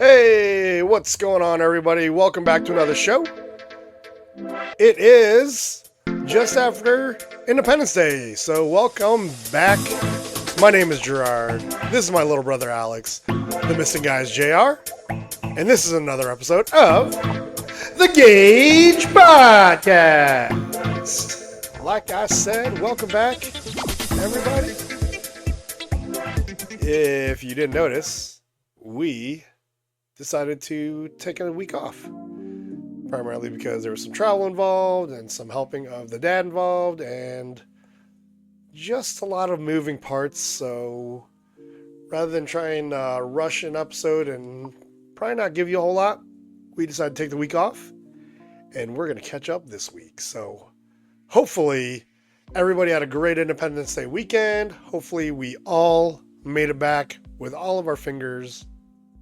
Hey, what's going on, everybody? Welcome back to another show. It is just after Independence Day, so welcome back. My name is Gerard. This is my little brother Alex. The missing guy is JR. And this is another episode of the GAJ Podcast. Like I said, welcome back, everybody. If you didn't notice, we decided to take a week off. Primarily because there was some travel involved and some helping of the dad involved and just a lot of moving parts. So rather than try and rush an episode and probably not give you a whole lot, we decided to take the week off and we're going to catch up this week. So hopefully everybody had a great Independence Day weekend. Hopefully we all made it back with all of our fingers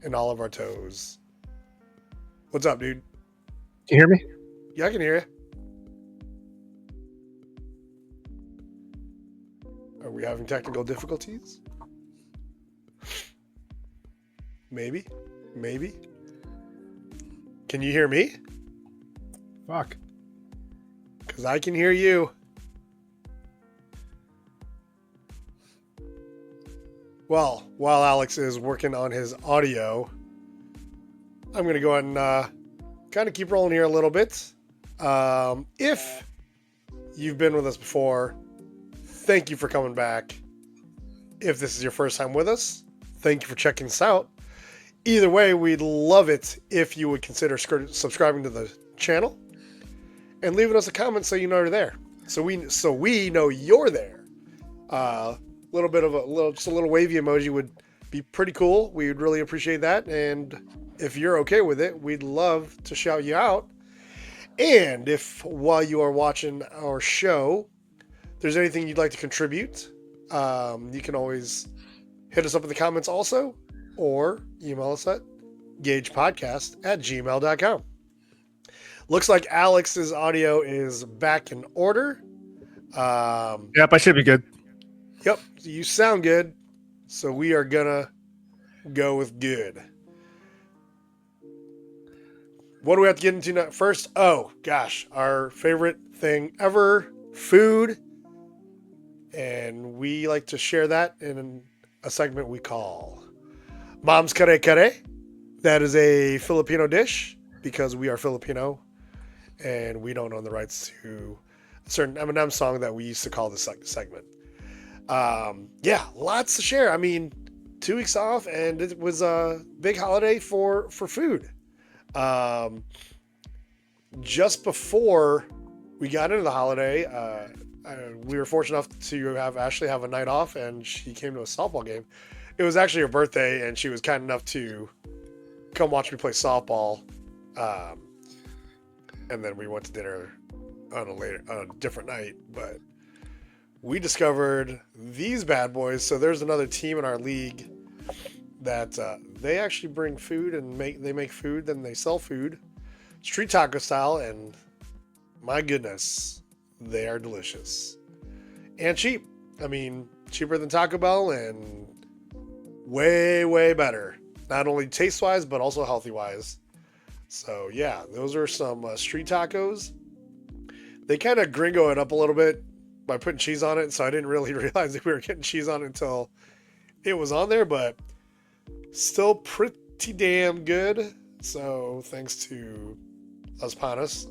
and all of our toes. What's up, dude? Can you hear me? Yeah, I can hear you. Are we having technical difficulties? Maybe. Can you hear me? Fuck. Because I can hear you. Well, while Alex is working on his audio, I'm going to go ahead and kind of keep rolling here a little bit. If you've been with us before, thank you for coming back. If this is your first time with us, thank you for checking us out. Either way, we'd love it if you would consider subscribing to the channel and leaving us a comment so you know you're there. So we know you're there. Just a little wavy emoji would be pretty cool. We would really appreciate that. And if you're okay with it, we'd love to shout you out. And if while you are watching our show, there's anything you'd like to contribute, you can always hit us up in the comments also, or email us at gagepodcast@gmail.com. Looks like Alex's audio is back in order. Yep, I should be good. Yep, you sound good. So we are gonna go with good. What do we have to get into first? Oh, gosh, our favorite thing ever, food. And we like to share that in a segment we call Mom's Kare Kare. That is a Filipino dish because we are Filipino and we don't own the rights to a certain Eminem song that we used to call this segment. Yeah, lots to share. I mean, 2 weeks off and it was a big holiday for food. Just before we got into the holiday, we were fortunate enough to have Ashley have a night off, and she came to a softball game. It was actually her birthday, and she was kind enough to come watch me play softball. And then we went to dinner on a different night, but we discovered these bad boys. So there's another team in our league that they actually bring food and they make food, then they sell food, street taco style, and my goodness, they are delicious and cheap. I mean, cheaper than Taco Bell and way better, not only taste wise but also healthy wise. So yeah, those are some street tacos. They kind of gringo it up a little bit by putting cheese on it, so I didn't really realize that we were getting cheese on it until it was on there, but still pretty damn good. So thanks to Las Panas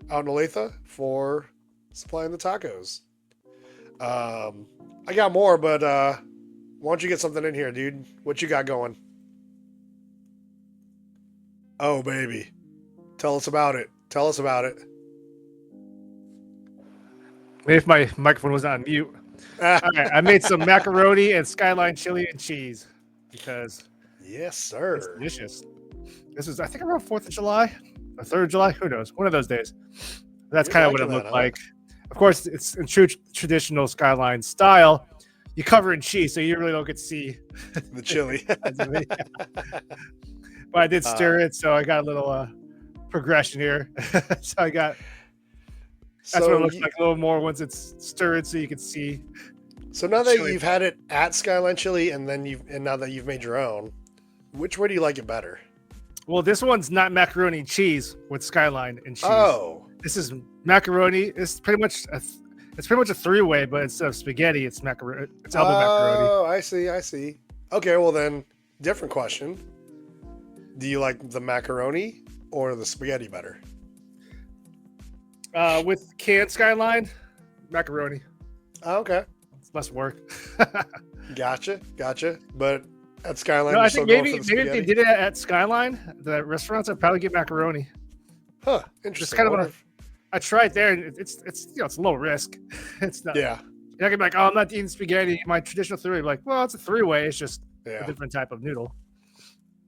out in Olathe for supplying the tacos. I got more, but why don't you get something in here, dude? What you got going? Oh, baby. Tell us about it. If my microphone was on mute. All right, I made some macaroni and skyline chili and cheese because yes, sir. It's delicious. This is, I think, around 4th of July or 3rd of July. Who knows? One of those days. That's kind of what it looked like. Of course, it's in true traditional skyline style. You cover in cheese, so you really don't get to see the chili. But I did stir it, so I got a little progression here. So I got. That's what it looks like a little more once it's stirred, so you can see. So now that you've had it at Skyline Chili, and now that you've made your own, Which way do you like it better? Well, this one's not macaroni and cheese with Skyline and cheese. Oh, This is macaroni. It's pretty much a three-way, but instead of spaghetti, it's macaroni. It's elbow macaroni. Oh, I see. Okay, well then, different question. Do you like the macaroni or the spaghetti better? With canned Skyline, macaroni. Oh, okay, It's less work. gotcha. But at Skyline, No, you're I still think going maybe for the if they spaghetti? did it at Skyline, the restaurants, I'd probably get macaroni. Huh, Just interesting. kind of I wonder I tried there, and it's it's low risk. It's not. yeah, You're not gonna be like, oh, I'm not eating spaghetti. My traditional three. Like, well, it's a three-way. It's just a yeah. different type of noodle.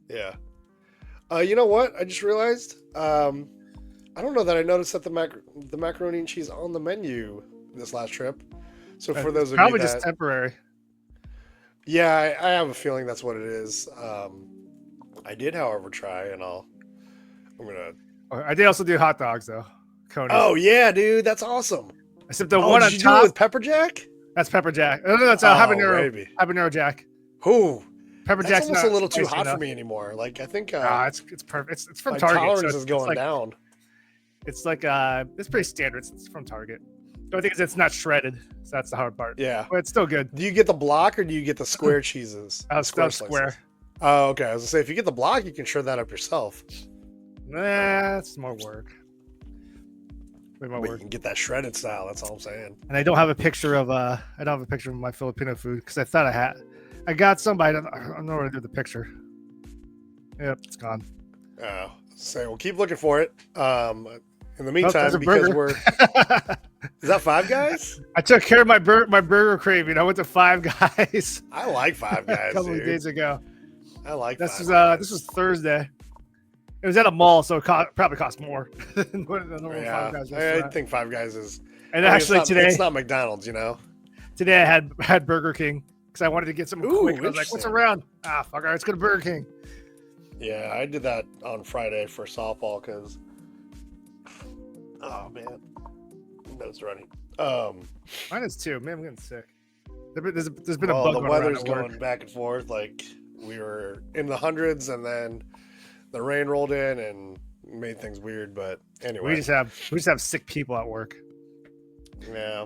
You know what? I just realized. I don't know that I noticed that the macaroni and cheese on the menu this last trip. So for those of you Probably that, just temporary. yeah, I have a feeling that's what it is. I did, however, try, and I'm gonna. I did also do hot dogs though. Conies. Oh yeah, dude, that's awesome. Except the Oh, one did on you do it top. with pepper jack? That's pepper jack. No, that's Oh, habanero. baby. Habanero jack. Ooh, Pepper that's jack's almost not a little too spicy hot enough. for me anymore. Like I think It's perfect. It's from my Target. tolerance so is it's going like, down. It's like it's pretty standard. It's from Target. The only thing is it's not shredded, so that's the hard part. Yeah. But it's still good. Do you get the block or do you get the square cheeses? Still slices? square. Oh, okay. I was gonna say if you get the block, you can shred that up yourself. Nah, it's more work. Way more But you work. can get that shredded style. That's all I'm saying. And I don't have a picture of my Filipino food because I thought I had. I got some, but I don't know where to do the picture. Yep, it's gone. Oh, so we'll keep looking for it. In the meantime, there's a because burger. is that Five Guys? I took care of my burger craving. I went to Five Guys I like Five a Guys, couple of dude. days ago. I like This Five was Guys. this was Thursday. It was at a mall, so it probably cost more than what a normal Yeah, Five Guys I restaurant. think Five Guys is. And I mean, actually it's not McDonald's, you know. today I had Burger King because I wanted to get something Ooh, quick. I was like, "What's interesting. around?" Fuck, all right, let's go to Burger King. Yeah, I did that on Friday for softball because. Oh man, nose running. Mine is too. Man, I'm getting sick. There's been a Well, bug the going around weather's at work. going back and forth. Like we were in the hundreds, and then the rain rolled in and made things weird. But anyway, We just have sick people at work, yeah.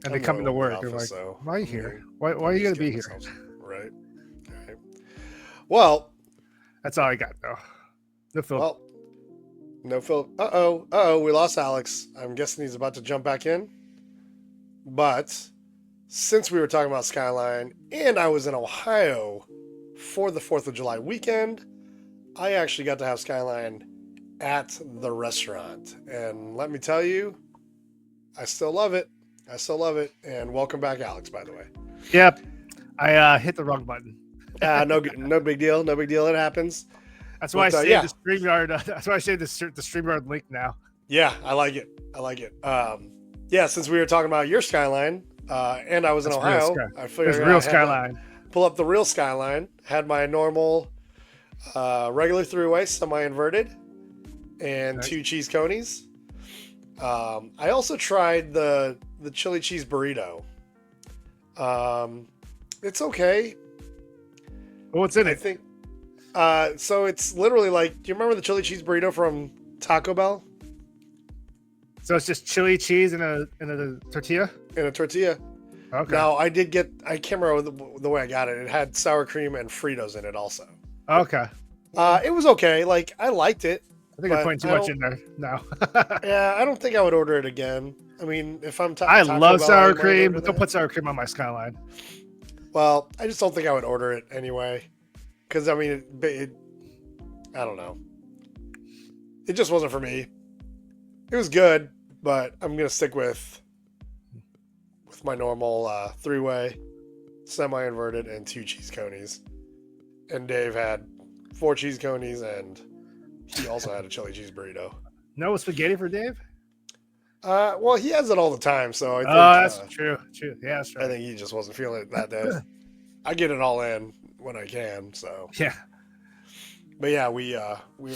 and they I'm come the into only work. They're office, like, so, "Why are you I here? mean, Why are you just gonna be get here?" ourselves- Right. Right. Well, That's all I got though. No filter. well, no Phil. Uh-oh. We lost Alex. I'm guessing he's about to jump back in. But since we were talking about Skyline and I was in Ohio for the 4th of July weekend, I actually got to have Skyline at the restaurant. And let me tell you, I still love it. And welcome back, Alex, by the way. Yep, I hit the wrong button. No big deal. No big deal. It happens. That's why I But, saved yeah. the StreamYard. That's why I saved the StreamYard link now. Yeah, I like it. Yeah, since we were talking about your Skyline, and I was in That's real Ohio, Sky- I figured There's I real had to Skyline. pull up the real Skyline. Had my normal, regular three-way, semi-inverted, and Okay. 2 cheese conies. I also tried the chili cheese burrito. It's okay. Well, what's in I it? think. So it's literally like, do you remember the chili cheese burrito from Taco Bell? So it's just chili cheese in a tortilla. In a tortilla. Okay. Now I can't remember the way I got it. It had sour cream and Fritos in it also. Okay. It was okay. Like I liked it. I think you're but putting too I much don't- in there now. Yeah, I don't think I would order it again. I mean, if I'm I Taco love Bell, sour might cream, order but don't that. put sour cream on my Skyline. Well, I just don't think I would order it anyway. Because I mean, I don't know. It just wasn't for me. It was good, but I'm gonna stick with my normal three-way, semi-inverted, and 2 cheese conies. And Dave had 4 cheese conies, and he also had a chili cheese burrito. No spaghetti for Dave? Well, he has it all the time, so I think That's true. True. Yeah, that's I right. think he just wasn't feeling it that day. I get it all in when I can, so. Yeah. But yeah, we were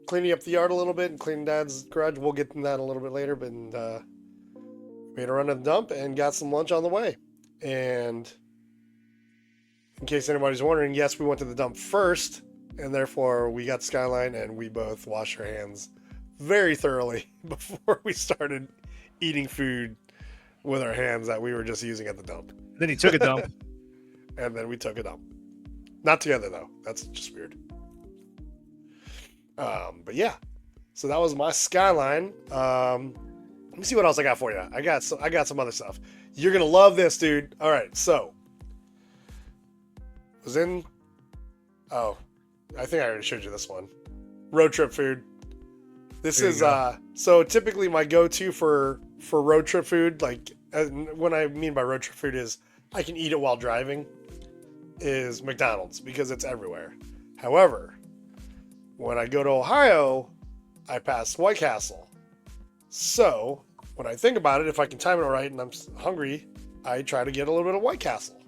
cleaning up the yard a little bit and cleaning Dad's garage. We'll get to that a little bit later, but made a run to the dump and got some lunch on the way. And in case anybody's wondering, yes, we went to the dump first, and therefore we got Skyline, and we both washed our hands very thoroughly before we started eating food with our hands that we were just using at the dump. Then he took a dump. And then we took a dump. Not together, though. That's just weird. But yeah. So that was my Skyline. Let me see what else I got for you. I got some other stuff. You're going to love this, dude. All right, so. I think I already showed you this one. Road trip food. This is so typically my go-to for road trip food. Like what I mean by road trip food is I can eat it while driving. Is McDonald's because it's everywhere. However, when I go to Ohio, I pass White Castle. So when I think about it, if I can time it right and I'm hungry, I try to get a little bit of White Castle.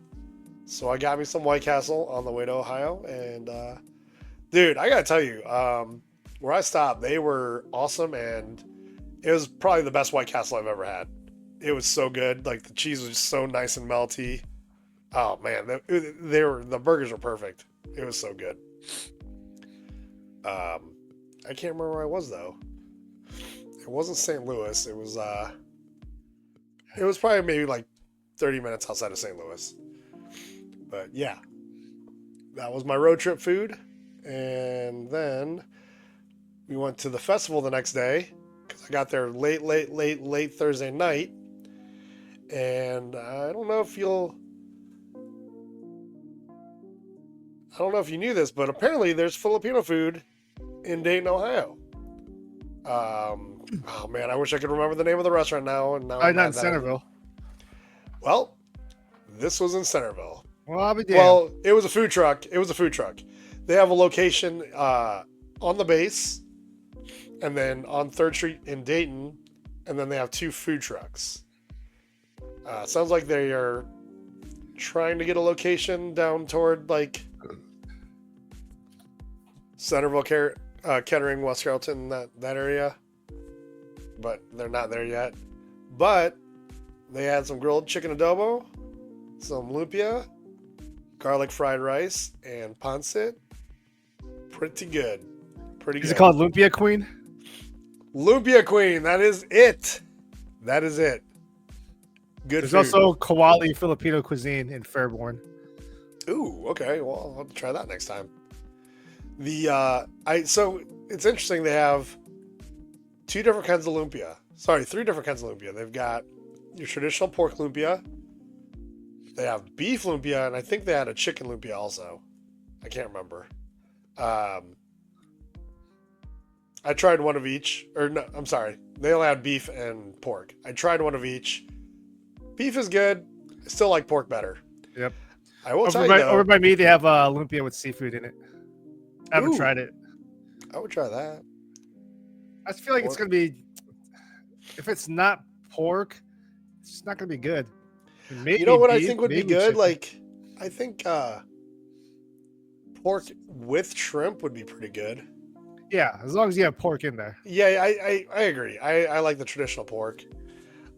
So I got me some White Castle on the way to Ohio, and dude, I gotta tell you, where I stopped, they were awesome, and it was probably the best White Castle I've ever had. It was so good. Like the cheese was just so nice and melty. Oh man, the burgers were perfect. It was so good. I can't remember where I was though. It wasn't St. Louis. It was probably maybe like 30 minutes outside of St. Louis. But yeah, that was my road trip food. And then we went to the festival the next day because I got there late Thursday night. And I don't know if you knew this, but apparently there's Filipino food in Dayton, Ohio. Oh man, I wish I could remember the name of the restaurant now. And now Not in Centerville. Well, this was in Centerville. Well, I'll be damned. Well, it was a food truck. They have a location on the base, and then on 3rd Street in Dayton, and then they have 2 food trucks. Sounds like they are trying to get a location down toward like Centerville, Kettering, West Carrollton, that area, but they're not there yet. But they had some grilled chicken adobo, some lumpia, garlic fried rice, and pancit. Pretty good. Is it called Lumpia Queen? Lumpia Queen. That is it. Good. There's food. also Kawali Filipino cuisine in Fairborn. Ooh, okay. Well, I'll have to try that next time. So it's interesting. They have 3 different kinds of lumpia. They've got your traditional pork lumpia. They have beef lumpia, and I think they had a chicken lumpia also. I can't remember. I tried one of each. Or no, I'm sorry. They only had beef and pork. I tried one of each. Beef is good. I still like pork better. Yep. I will tell you though. Over by me, they have lumpia with seafood in it. I haven't tried it. I would try that. I just feel like it's going to be... If it's not pork, it's just not going to be good. Maybe you know what beef, I think would be good? Chicken. Like, I think pork with shrimp would be pretty good. Yeah, as long as you have pork in there. Yeah, I agree. I like the traditional pork.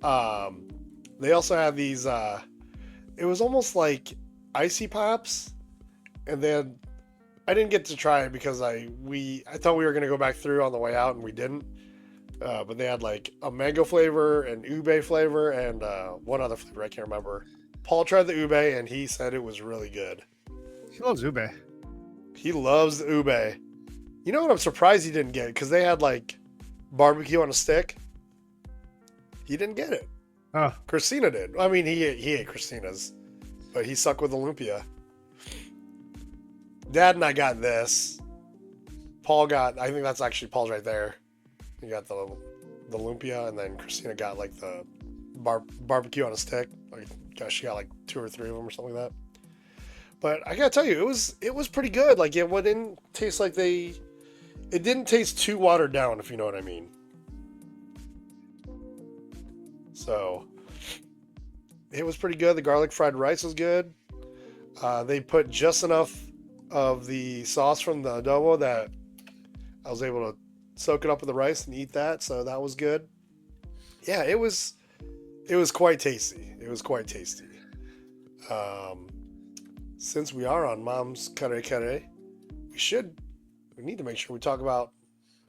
They also have these, it was almost like icy pops. And then I didn't get to try it because I thought we were going to go back through on the way out and we didn't. But they had like a mango flavor, an ube flavor, and one other flavor I can't remember. Paul tried the ube and he said it was really good. He loves ube. He loves the ube. You know what I'm surprised he didn't get? Because they had like barbecue on a stick. He didn't get it. Oh. Christina did. I mean, he ate Christina's, but he stuck with the lumpia. Dad and I got this. Paul got, I think that's actually Paul's right there. He got the lumpia, and then Christina got like the barbecue on a stick. Like, gosh, she got like 2 or 3 of them or something like that. But I gotta tell you, it was pretty good. Like it didn't taste like it didn't taste too watered down, if you know what I mean. So it was pretty good. The garlic fried rice was good. They put just enough of the sauce from the adobo that I was able to soak it up with the rice and eat that. So that was good. Yeah, it was quite tasty. since we are on Mom's Kare Kare, we need to make sure we talk about.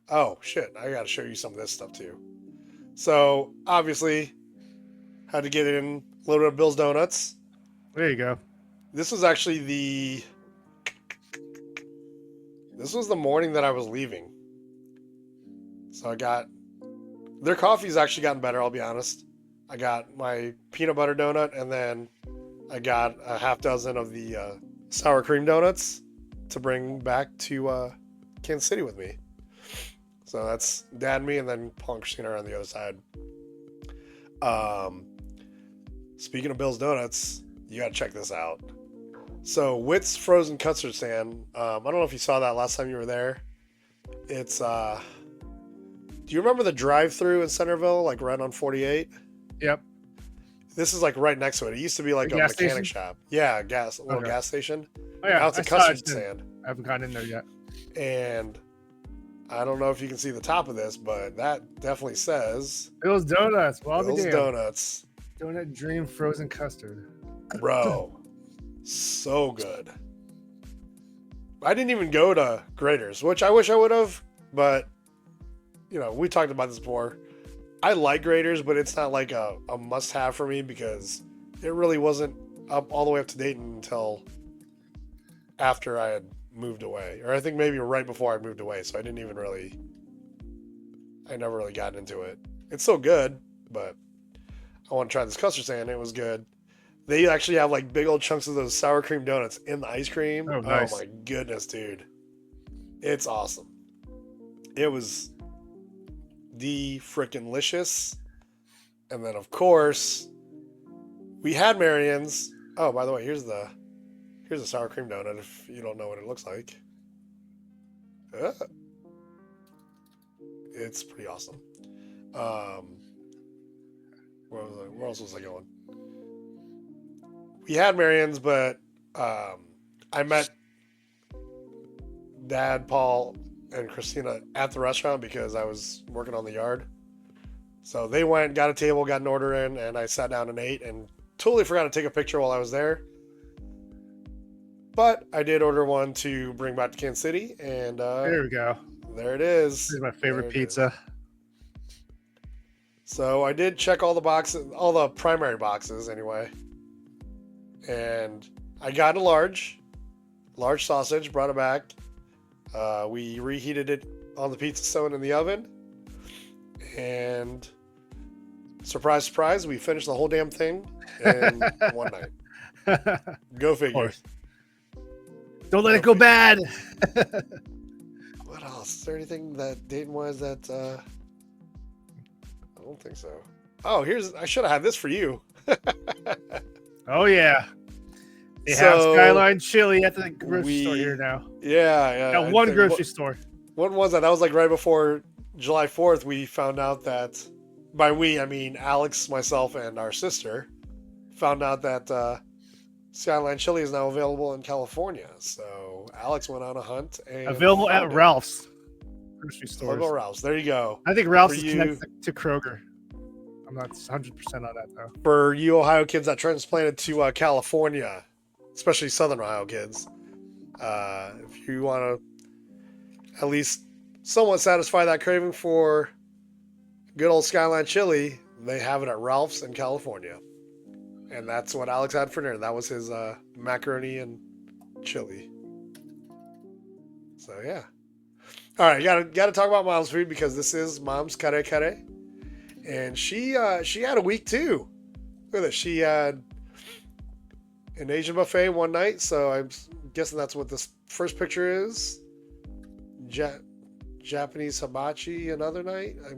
Oh shit! I gotta show you some of this stuff too. So obviously, had to get in a little bit of Bill's Donuts. There you go. This was actually This was the morning that I was leaving. So I got their coffee's actually gotten better. I'll be honest. I got my peanut butter donut, and then I got a half dozen of the sour cream donuts to bring back to Kansas City with me. So that's Dad and me, and then Paul and Christina are on the other side. Speaking of Bill's Donuts, you gotta check this out. So Witt's Frozen Custard Stand. I don't know if you saw that last time you were there. It's do you remember the drive-through in Centerville, like right on 48? Yep. This is like right next to it. It used to be like a gas mechanic station? shop. Yeah, a little Okay. gas station. Oh yeah, Now it's a I saw custard it, too. stand. I haven't gotten in there yet. And I don't know if you can see the top of this, but that definitely says Bill's Donuts. Well, I'll be Bill's damned. Donuts. Donut Dream Frozen Custard. Bro, so good. I didn't even go to Graders, which I wish I would have, but you know, we talked about this before. I like Graders, but it's not like a must-have for me because it really wasn't up all the way up to date until after I had moved away, or I think maybe right before I moved away. So I never really got into it. It's so good, but I want to try this custard stand. It was good. They actually have like big old chunks of those sour cream donuts in the ice cream. Oh, nice. Oh my goodness, dude. It's awesome. It was frickin' And then of course we had Marion's. Oh, by the way, here's a sour cream donut if you don't know what it looks like. It's pretty awesome. Where else was I going? We had Marion's, but I met Dad, Paul, and Christina at the restaurant because I was working on the yard. So they went, got a table, got an order in, and I sat down and ate and totally forgot to take a picture while I was there. But I did order one to bring back to Kansas City, and There we go. there it is. This is my favorite There it pizza. is. So I did check all the boxes, all the primary boxes anyway. And I got a large sausage, brought it back. We reheated it on the pizza stone in the oven. And surprise, surprise, we finished the whole damn thing in one night. Go figure. Don't let it go bad. What else? Is there anything that Dayton was that I don't think so. Oh, I should have had this for you. Oh yeah. They have Skyline Chili at the grocery store here now. Yeah. At one grocery store. When was that? That was like right before July 4th. We found out that, by we, I mean Alex, myself, and our sister, found out that Skyline Chili is now available in California. So Alex went on a hunt. And Available at Ralph's grocery stores. Available at Ralph's. There you go. I think Ralph's is connected to Kroger. I'm not 100% on that though. For you Ohio kids that transplanted to California, especially Southern Ohio kids, if you want to at least somewhat satisfy that craving for good old Skyline Chili, they have it at Ralph's in California. And that's what Alex had for dinner. That was his macaroni and chili. So, yeah. All right, got to talk about Mom's food because this is Mom's Kare Kare. And she had a week too. Look at this. She had an Asian buffet one night, so I'm guessing that's what this first picture is. Japanese hibachi another night. I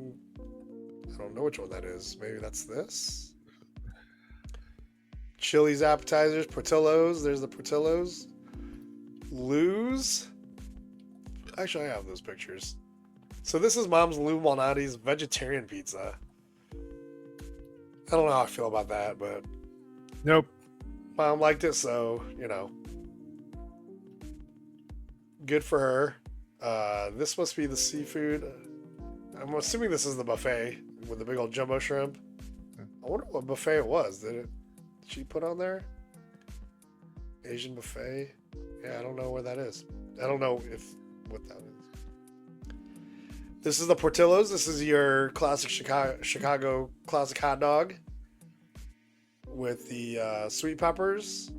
don't know which one that is. Maybe that's this. Chili's appetizers, Portillo's. There's the Portillo's. Lou's. Actually, I have those pictures. So this is Mom's Lou Malnati's vegetarian pizza. I don't know how I feel about that, but Nope. Mom liked it, so, you know. Good for her. This must be the seafood. I'm assuming this is the buffet with the big old jumbo shrimp. I wonder what buffet it was. Did she put on there? Asian buffet. Yeah, I don't know where that is. I don't know what that is. This is the Portillo's. This is your classic Chicago classic hot dog with the sweet peppers,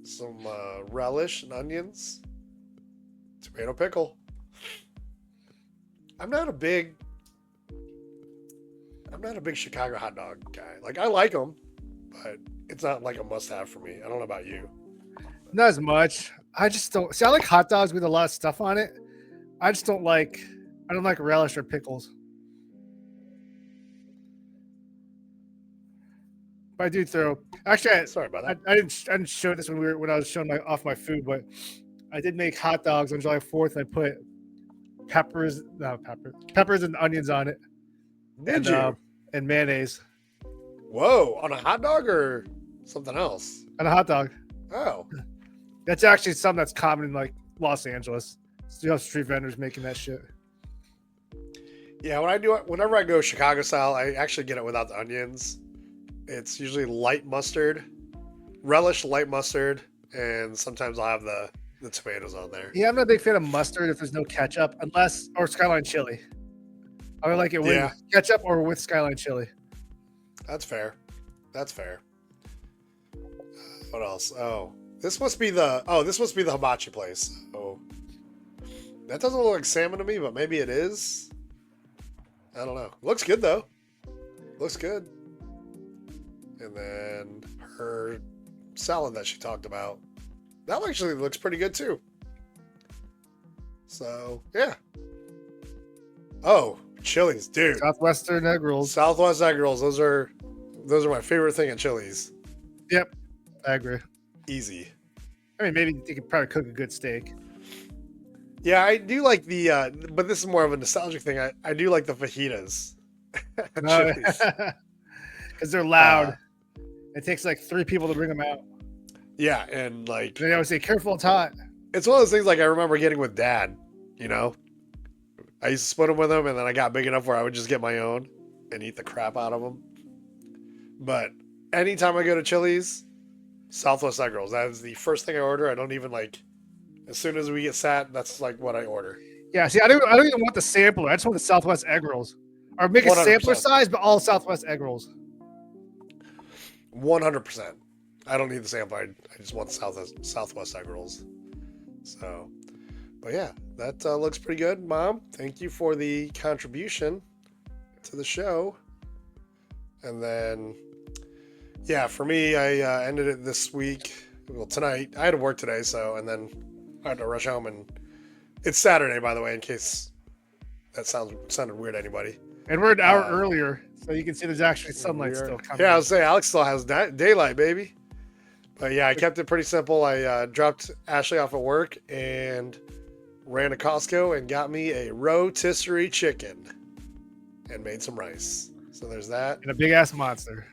some relish and onions, tomato pickle. I'm not a big Chicago hot dog guy. Like, I like them, but it's not like a must-have for me. I don't know about you. Not as much. I just don't see. I like hot dogs with a lot of stuff on it. I don't like relish or pickles. But I do throw. Actually, Sorry about that. I didn't show this when I was showing off my food, but I did make hot dogs on July 4th. And I put peppers and onions on it. Did you? And mayonnaise. Whoa, on a hot dog or something else? On a hot dog. Oh. That's actually something that's common in like Los Angeles. You have street vendors making that shit. Yeah, whenever I go Chicago style, I actually get it without the onions. It's usually light mustard, relish, light mustard, and sometimes I'll have the tomatoes on there. Yeah, I'm not a big fan of mustard if there's no ketchup, or Skyline chili. I would like it with ketchup or with Skyline chili. That's fair. What else? Oh, this must be the hibachi place. Oh, that doesn't look like salmon to me, but maybe it is. I don't know. Looks good though. Looks good. And then her salad that she talked about, that actually looks pretty good too. So yeah. Oh, Chili's, dude. Southwestern egg rolls. Southwest egg rolls. Those are my favorite thing at Chili's. Yep, I agree. Easy. I mean, maybe you could probably cook a good steak. Yeah, I do like but this is more of a nostalgic thing. I do like the fajitas at Chili's. Because they're loud. It takes like 3 people to bring them out. Yeah, and like they always say, "Careful, it's hot." It's one of those things like I remember getting with Dad. You know, I used to split them with him, and then I got big enough where I would just get my own and eat the crap out of them. But anytime I go to Chili's, Southwest egg rolls. That is the first thing I order. I don't even like. As soon as we get sat, that's like what I order. Yeah, see, I don't even want the sampler. I just want the Southwest egg rolls, or make a 100%. Sampler size, but all Southwest egg rolls. 100%. I don't need the sample. I just want the Southwest egg rolls. So, but yeah, that looks pretty good, Mom. Thank you for the contribution to the show. And then, yeah, for me, I ended it this week. Well, tonight. I had to work today, and then I had to rush home. And it's Saturday, by the way, in case that sounded weird to anybody. And we're an hour earlier, so you can see there's actually sunlight still coming. Yeah, I was saying, Alex still has daylight, baby. But yeah, I kept it pretty simple. I dropped Ashley off at work and ran to Costco and got me a rotisserie chicken and made some rice. So there's that. And a big ass monster.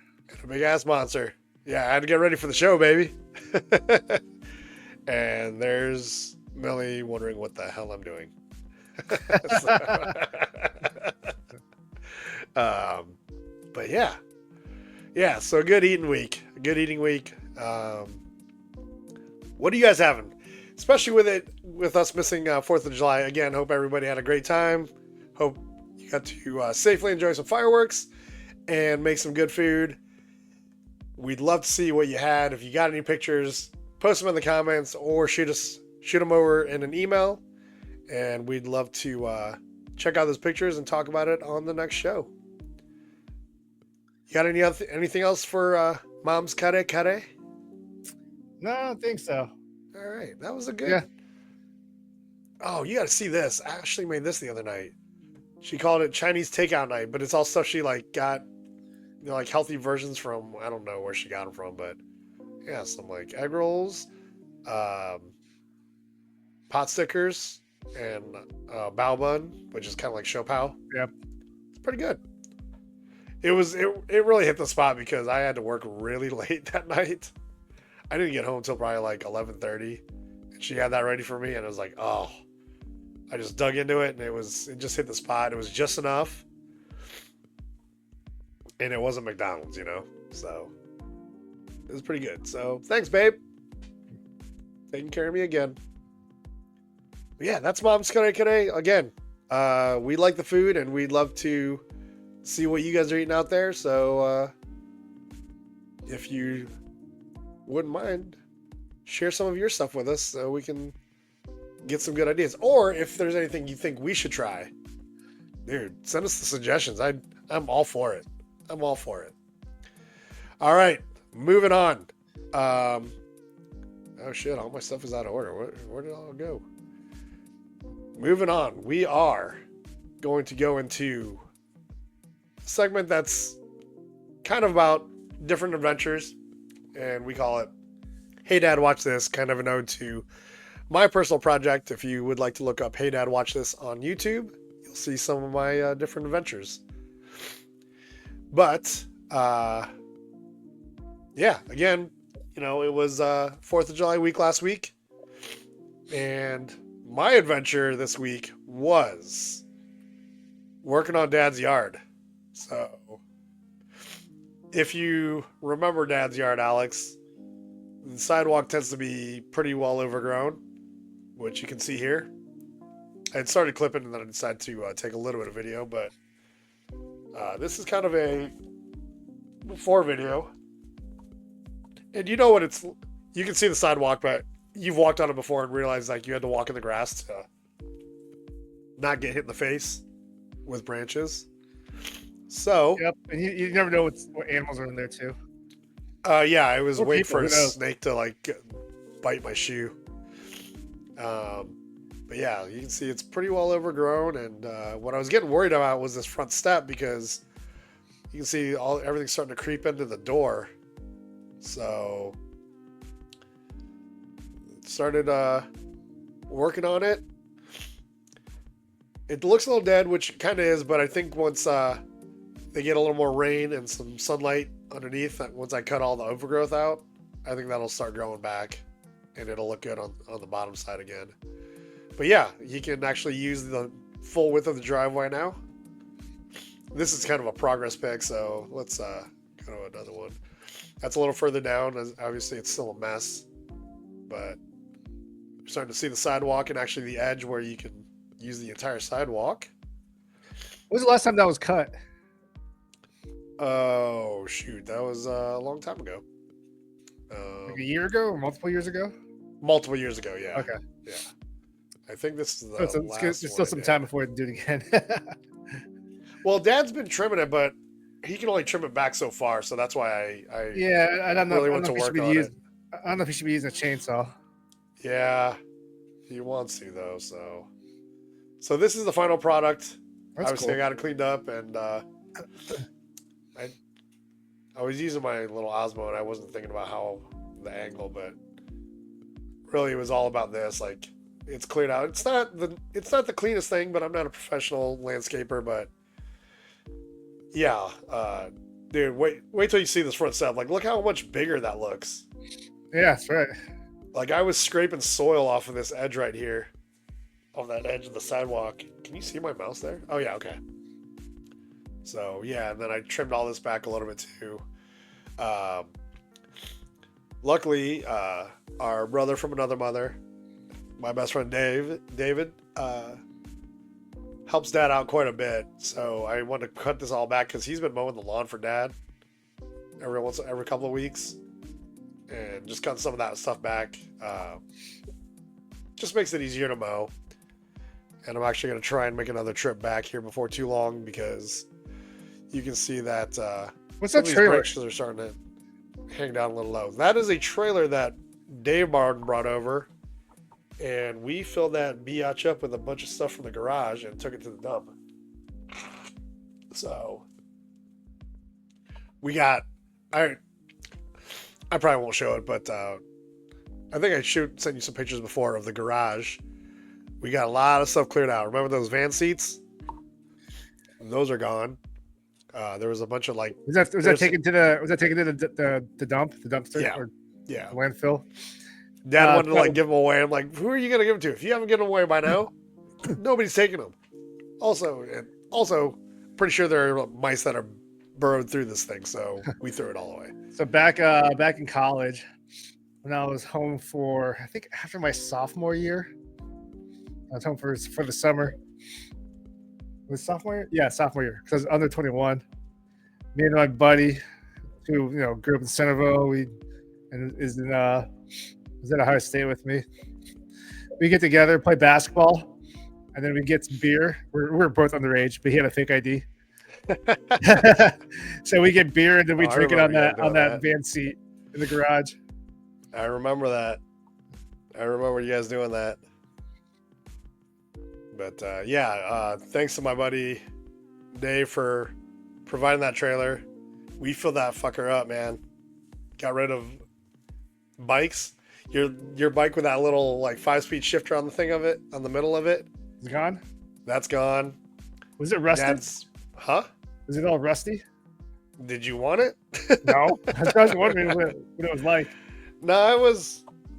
Yeah, I had to get ready for the show, baby. And there's Millie wondering what the hell I'm doing. But yeah. So good eating week. What are you guys having? Especially with us missing 4th of July. Again, hope everybody had a great time. Hope you got to safely enjoy some fireworks and make some good food. We'd love to see what you had. If you got any pictures, post them in the comments or shoot them over in an email. And we'd love to check out those pictures and talk about it on the next show. You got anything else for Mom's Kare? No, I don't think so. All right, that was a good. Yeah. Oh, you got to see this. Ashley made this the other night. She called it Chinese takeout night, but it's all stuff she like got, like healthy versions from. I don't know where she got them from, but yeah, some like egg rolls, pot stickers, and bao bun, which is kind of like show pao. Yep, it's pretty good. It really hit the spot because I had to work really late that night. I didn't get home until probably like 11:30, and she had that ready for me, and it was like, oh, I just dug into it, and it just hit the spot. It was just enough, and it wasn't McDonald's, so it was pretty good. So thanks, babe. taking care of me again. But yeah, that's Mom's Cutting today. Again, we like the food and we'd love to see what you guys are eating out there. So if you wouldn't mind, share some of your stuff with us so we can get some good ideas. Or if there's anything you think we should try, dude, send us the suggestions. I'm all for it. I'm all for it. All right, moving on. Oh shit, all my stuff is out of order. Where did it all go? Moving on, we are going to go into a segment that's kind of about different adventures, and we call it Hey Dad, Watch This, kind of an ode to my personal project. If you would like to look up Hey Dad, Watch This on YouTube, you'll see some of my different adventures. But, yeah, again, you know, it was 4th of July week last week, and my adventure this week was working on Dad's yard. So, if you remember Dad's yard, Alex, the sidewalk tends to be pretty well overgrown, which you can see here. I had started clipping and then I decided to take a little bit of video, but this is kind of a before video. And you know what it's, you can see the sidewalk, but you've walked on it before and realized like you had to walk in the grass to not get hit in the face with branches. So, Yep, and you never know what animals are in there too. yeah, I was waiting for a who knows? snake to like bite my shoe. But yeah, you can see it's pretty well overgrown. And what I was getting worried about was this front step because you can see everything's starting to creep into the door. So started working on it. It looks a little dead, which it kind of is, but I think once they get a little more rain and some sunlight underneath, once I cut all the overgrowth out, I think that'll start growing back and it'll look good on the bottom side again. But yeah, you can actually use the full width of the driveway now. This is kind of a progress pic, so let's go to another one. That's a little further down. Obviously, it's still a mess, but you're starting to see the sidewalk and actually the edge where you can use the entire sidewalk. When was the last time that was cut? Oh, shoot. That was a long time ago. Like a year ago or multiple years ago? Multiple years ago, yeah. Okay. Yeah. I think this is the There's still some time before we do it again. Well, Dad's been trimming it, but he can only trim it back so far, so that's why I don't know. really want to work on it. I don't know if he should be using a chainsaw. Yeah, he wants to though. So this is the final product. That's Obviously, cool. I got it cleaned up, and I was using my little Osmo, and I wasn't thinking about how the angle, but really, it was all about this. Like, it's cleared out. It's not the cleanest thing, but I'm not a professional landscaper. But yeah, dude, wait till you see this front step. Like, look how much bigger that looks. Yeah, that's right. Like, I was scraping soil off of this edge right here, on that edge of the sidewalk. Can you see my mouse there? Oh yeah, okay. So yeah, and then I trimmed all this back a little bit too. Luckily, our brother from another mother, my best friend David, helps Dad out quite a bit. So I wanted to cut this all back because he's been mowing the lawn for Dad every couple of weeks, and just cut some of that stuff back. Just makes it easier to mow. And I'm actually going to try and make another trip back here before too long because you can see that What's some that of these trailer? branches are starting to hang down a little low. That is a trailer that Dave Martin brought over, and we filled that biatch up with a bunch of stuff from the garage and took it to the dump. So we got, I probably won't show it, but I think I sent you some pictures before of the garage. We got a lot of stuff cleared out. Remember those van seats? Those are gone. There was a bunch of like. Was that taken to the dumpster? Yeah. Or Yeah. the landfill? Dad wanted to like give them away. I'm like, who are you gonna give them to? If you haven't given them away by now, nobody's taking them. Also, pretty sure there are mice that are burrowed through this thing, so we threw it all away. So back in college, when I was home for, I think after my sophomore year. I was home for the summer. Was it sophomore year? Yeah, sophomore year. Because I was under 21. Me and my buddy, who grew up in Centerville, is at Ohio State with me. We get together, play basketball, and then we get some beer. We're both underage, but he had a fake ID. So we get beer and then we drink it on that van seat in the garage. I remember that. I remember you guys doing that. But thanks to my buddy Dave for providing that trailer. We filled that fucker up, man. Got rid of bikes. Your bike with that little like 5-speed shifter on the middle of it. It's gone? That's gone. Was it rusty? Huh? Is it all rusty? Did you want it? No. I was just wondering what it was like. No,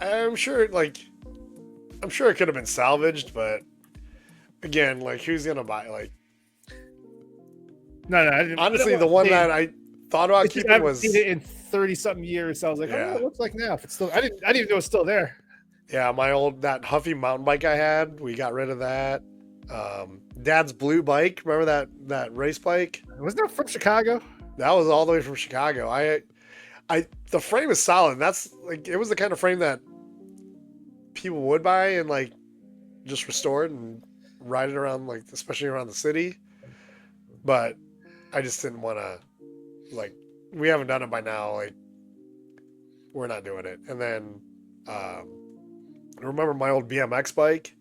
I'm sure it could have been salvaged, but again, like who's gonna buy like No, I didn't. Honestly, the one that I thought about keeping was seen it in 30-something years, so I was like, oh, it looks like now. If it's still, I didn't even know it's still there. Yeah, that Huffy mountain bike I had, we got rid of that. Dad's blue bike, remember that race bike? Wasn't that from Chicago? That was all the way from Chicago. The frame is solid. That's like it was the kind of frame that people would buy and like just restore it and ride it around, like especially around the city. But I just didn't want to, like, we haven't done it by now. Like, we're not doing it. And then, I remember my old BMX bike.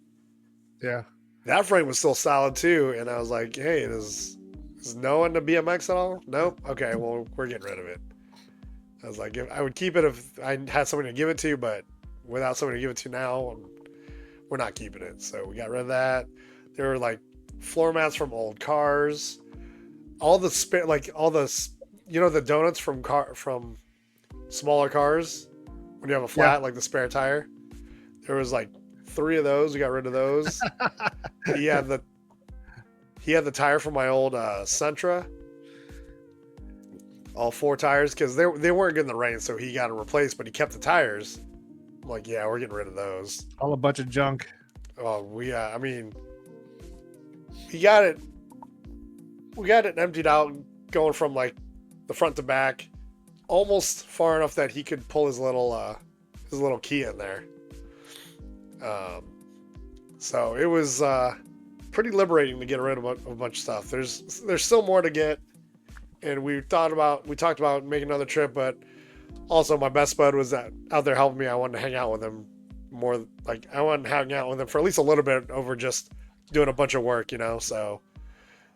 Yeah. That frame was still solid too. And I was like, hey, is no one to BMX at all? Nope. Okay, well, we're getting rid of it. I was like, I would keep it if I had somebody to give it to, but without somebody to give it to now, we're not keeping it. So we got rid of that. There were like floor mats from old cars. All the the donuts from smaller cars when you have a flat, like the spare tire. There was like 3 of those. We got rid of those. He had the tire from my old Sentra. All 4 tires because they weren't getting the rain, so he got it replaced, but he kept the tires. I'm like, yeah, we're getting rid of those. All a bunch of junk. Oh, we got it. We got it emptied out, going from like the front to back, almost far enough that he could pull his little key in there. So it was pretty liberating to get rid of a bunch of stuff. There's still more to get, and we talked about making another trip, but also my best bud was out there helping me. I wanted to hang out with him more. Like I wanted to hang out with him for at least a little bit over just doing a bunch of work, So.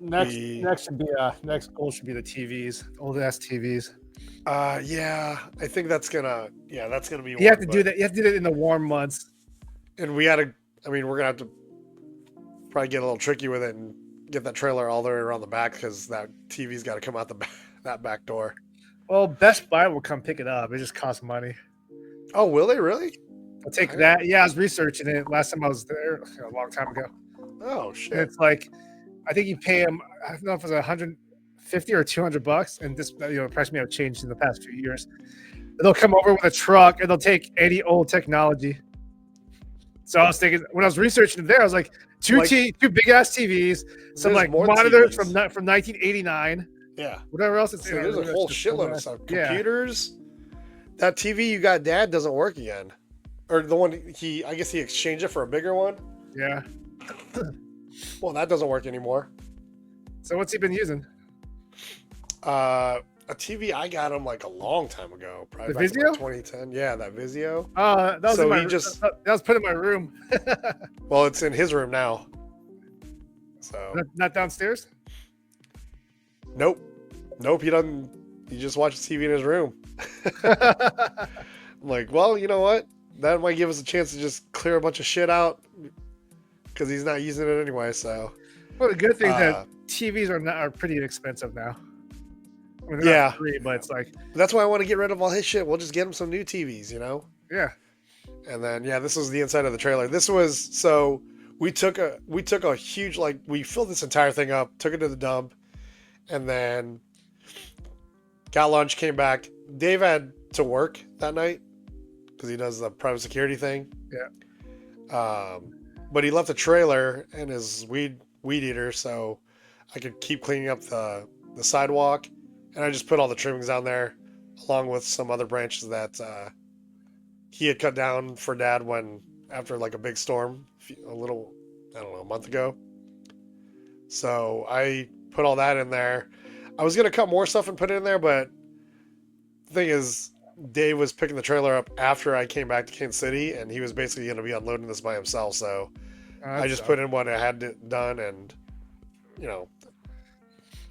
Next goal should be the TVs, old ass TVs. Yeah, I think that's gonna be. You have to do that. You have to do that in the warm months. And we're gonna have to probably get a little tricky with it and get that trailer all the way around the back because that TV's got to come out that back door. Well, Best Buy will come pick it up. It just costs money. Oh, will they really? I'll take that. Yeah, I was researching it last time I was there a long time ago. Oh shit! And it's like, I think you pay them. I don't know if it was $150 or $200, and this the price may have changed in the past few years. They'll come over with a truck and they'll take any old technology. So I was thinking when I was researching it there, I was like, two big ass TVs, some like monitors from 1989. Yeah. Whatever else it's there's a whole shitload of stuff. Computers. Yeah. That TV you got, Dad, doesn't work again. Or the one I guess he exchanged it for a bigger one. Yeah. Well, that doesn't work anymore. So what's he been using? A TV I got him like a long time ago, probably back in like 2010. Yeah, that Vizio. That was that was put in my room. Well, it's in his room now. So not downstairs? Nope. He doesn't. He just watches TV in his room. I'm like, well, you know what? That might give us a chance to just clear a bunch of shit out because he's not using it anyway. So, well, the good thing is that TVs are pretty inexpensive now. I mean, yeah, free, but it's like that's why I want to get rid of all his shit. We'll just get him some new TVs, Yeah. And then this was the inside of the trailer. This was so we took a huge we filled this entire thing up, took it to the dump, and then got lunch, came back. Dave had to work that night, because he does the private security thing. Yeah. But he left a trailer and his weed eater, so I could keep cleaning up the sidewalk, and I just put all the trimmings down there, along with some other branches that he had cut down for Dad when after like a big storm, a little, I don't know, a month ago. So I put all that in there. I was gonna cut more stuff and put it in there, but the thing is, Dave was picking the trailer up after I came back to Kansas City, and he was basically gonna be unloading this by himself. So I just put in what I had done, and you know,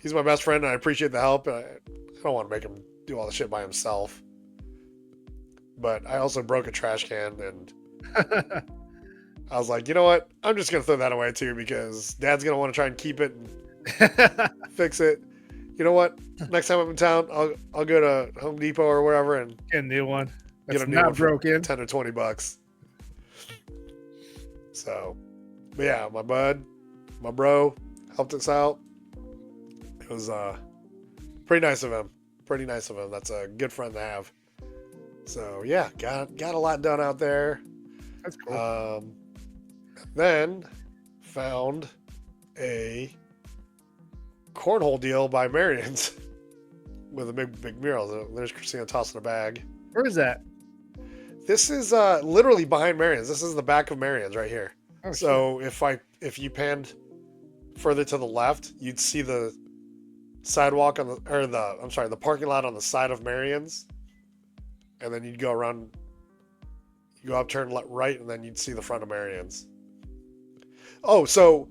he's my best friend, and I appreciate the help. I don't want to make him do all the shit by himself. But I also broke a trash can, and I was like, you know what? I'm just gonna throw that away too, because Dad's gonna want to try and keep it and fix it. You know what? Next time I'm in town, I'll go to Home Depot or wherever and get a new one. Get a new not one broken. $10 or $20. So, but yeah, my bud, my bro, helped us out. It was pretty nice of him. Pretty nice of him. That's a good friend to have. So yeah, got a lot done out there. That's cool. Then found a cornhole deal by Marion's with a big mural. There's Christina tossing a bag. Where is that? This is literally behind Marion's. This is the back of Marion's right here. Oh, so shit. If you panned further to the left, you'd see the sidewalk the parking lot on the side of Marion's, and then you'd go around, you go up, turn right, and then you'd see the front of Marion's. Oh, so